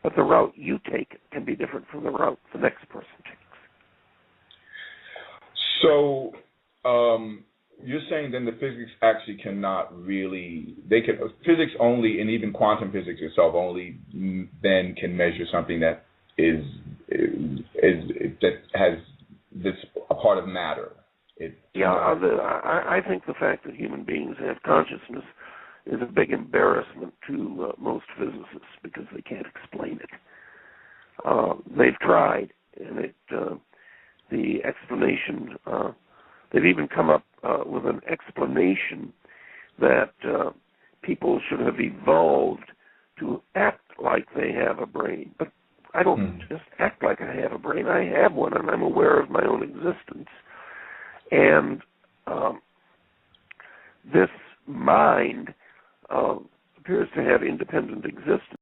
But the route you take can be different from the route the next person takes.
So you're saying then the physics actually cannot really, physics only, and even quantum physics itself only then can measure something that that has this a part of matter.
I think the fact that human beings have consciousness is a big embarrassment to most physicists because they can't explain it. They've tried, and the explanation, they've even come up with an explanation that people should have evolved to act like they have a brain. But I don't just act like I have a brain. I have one, and I'm aware of my own existence. And this mind appears to have independent existence.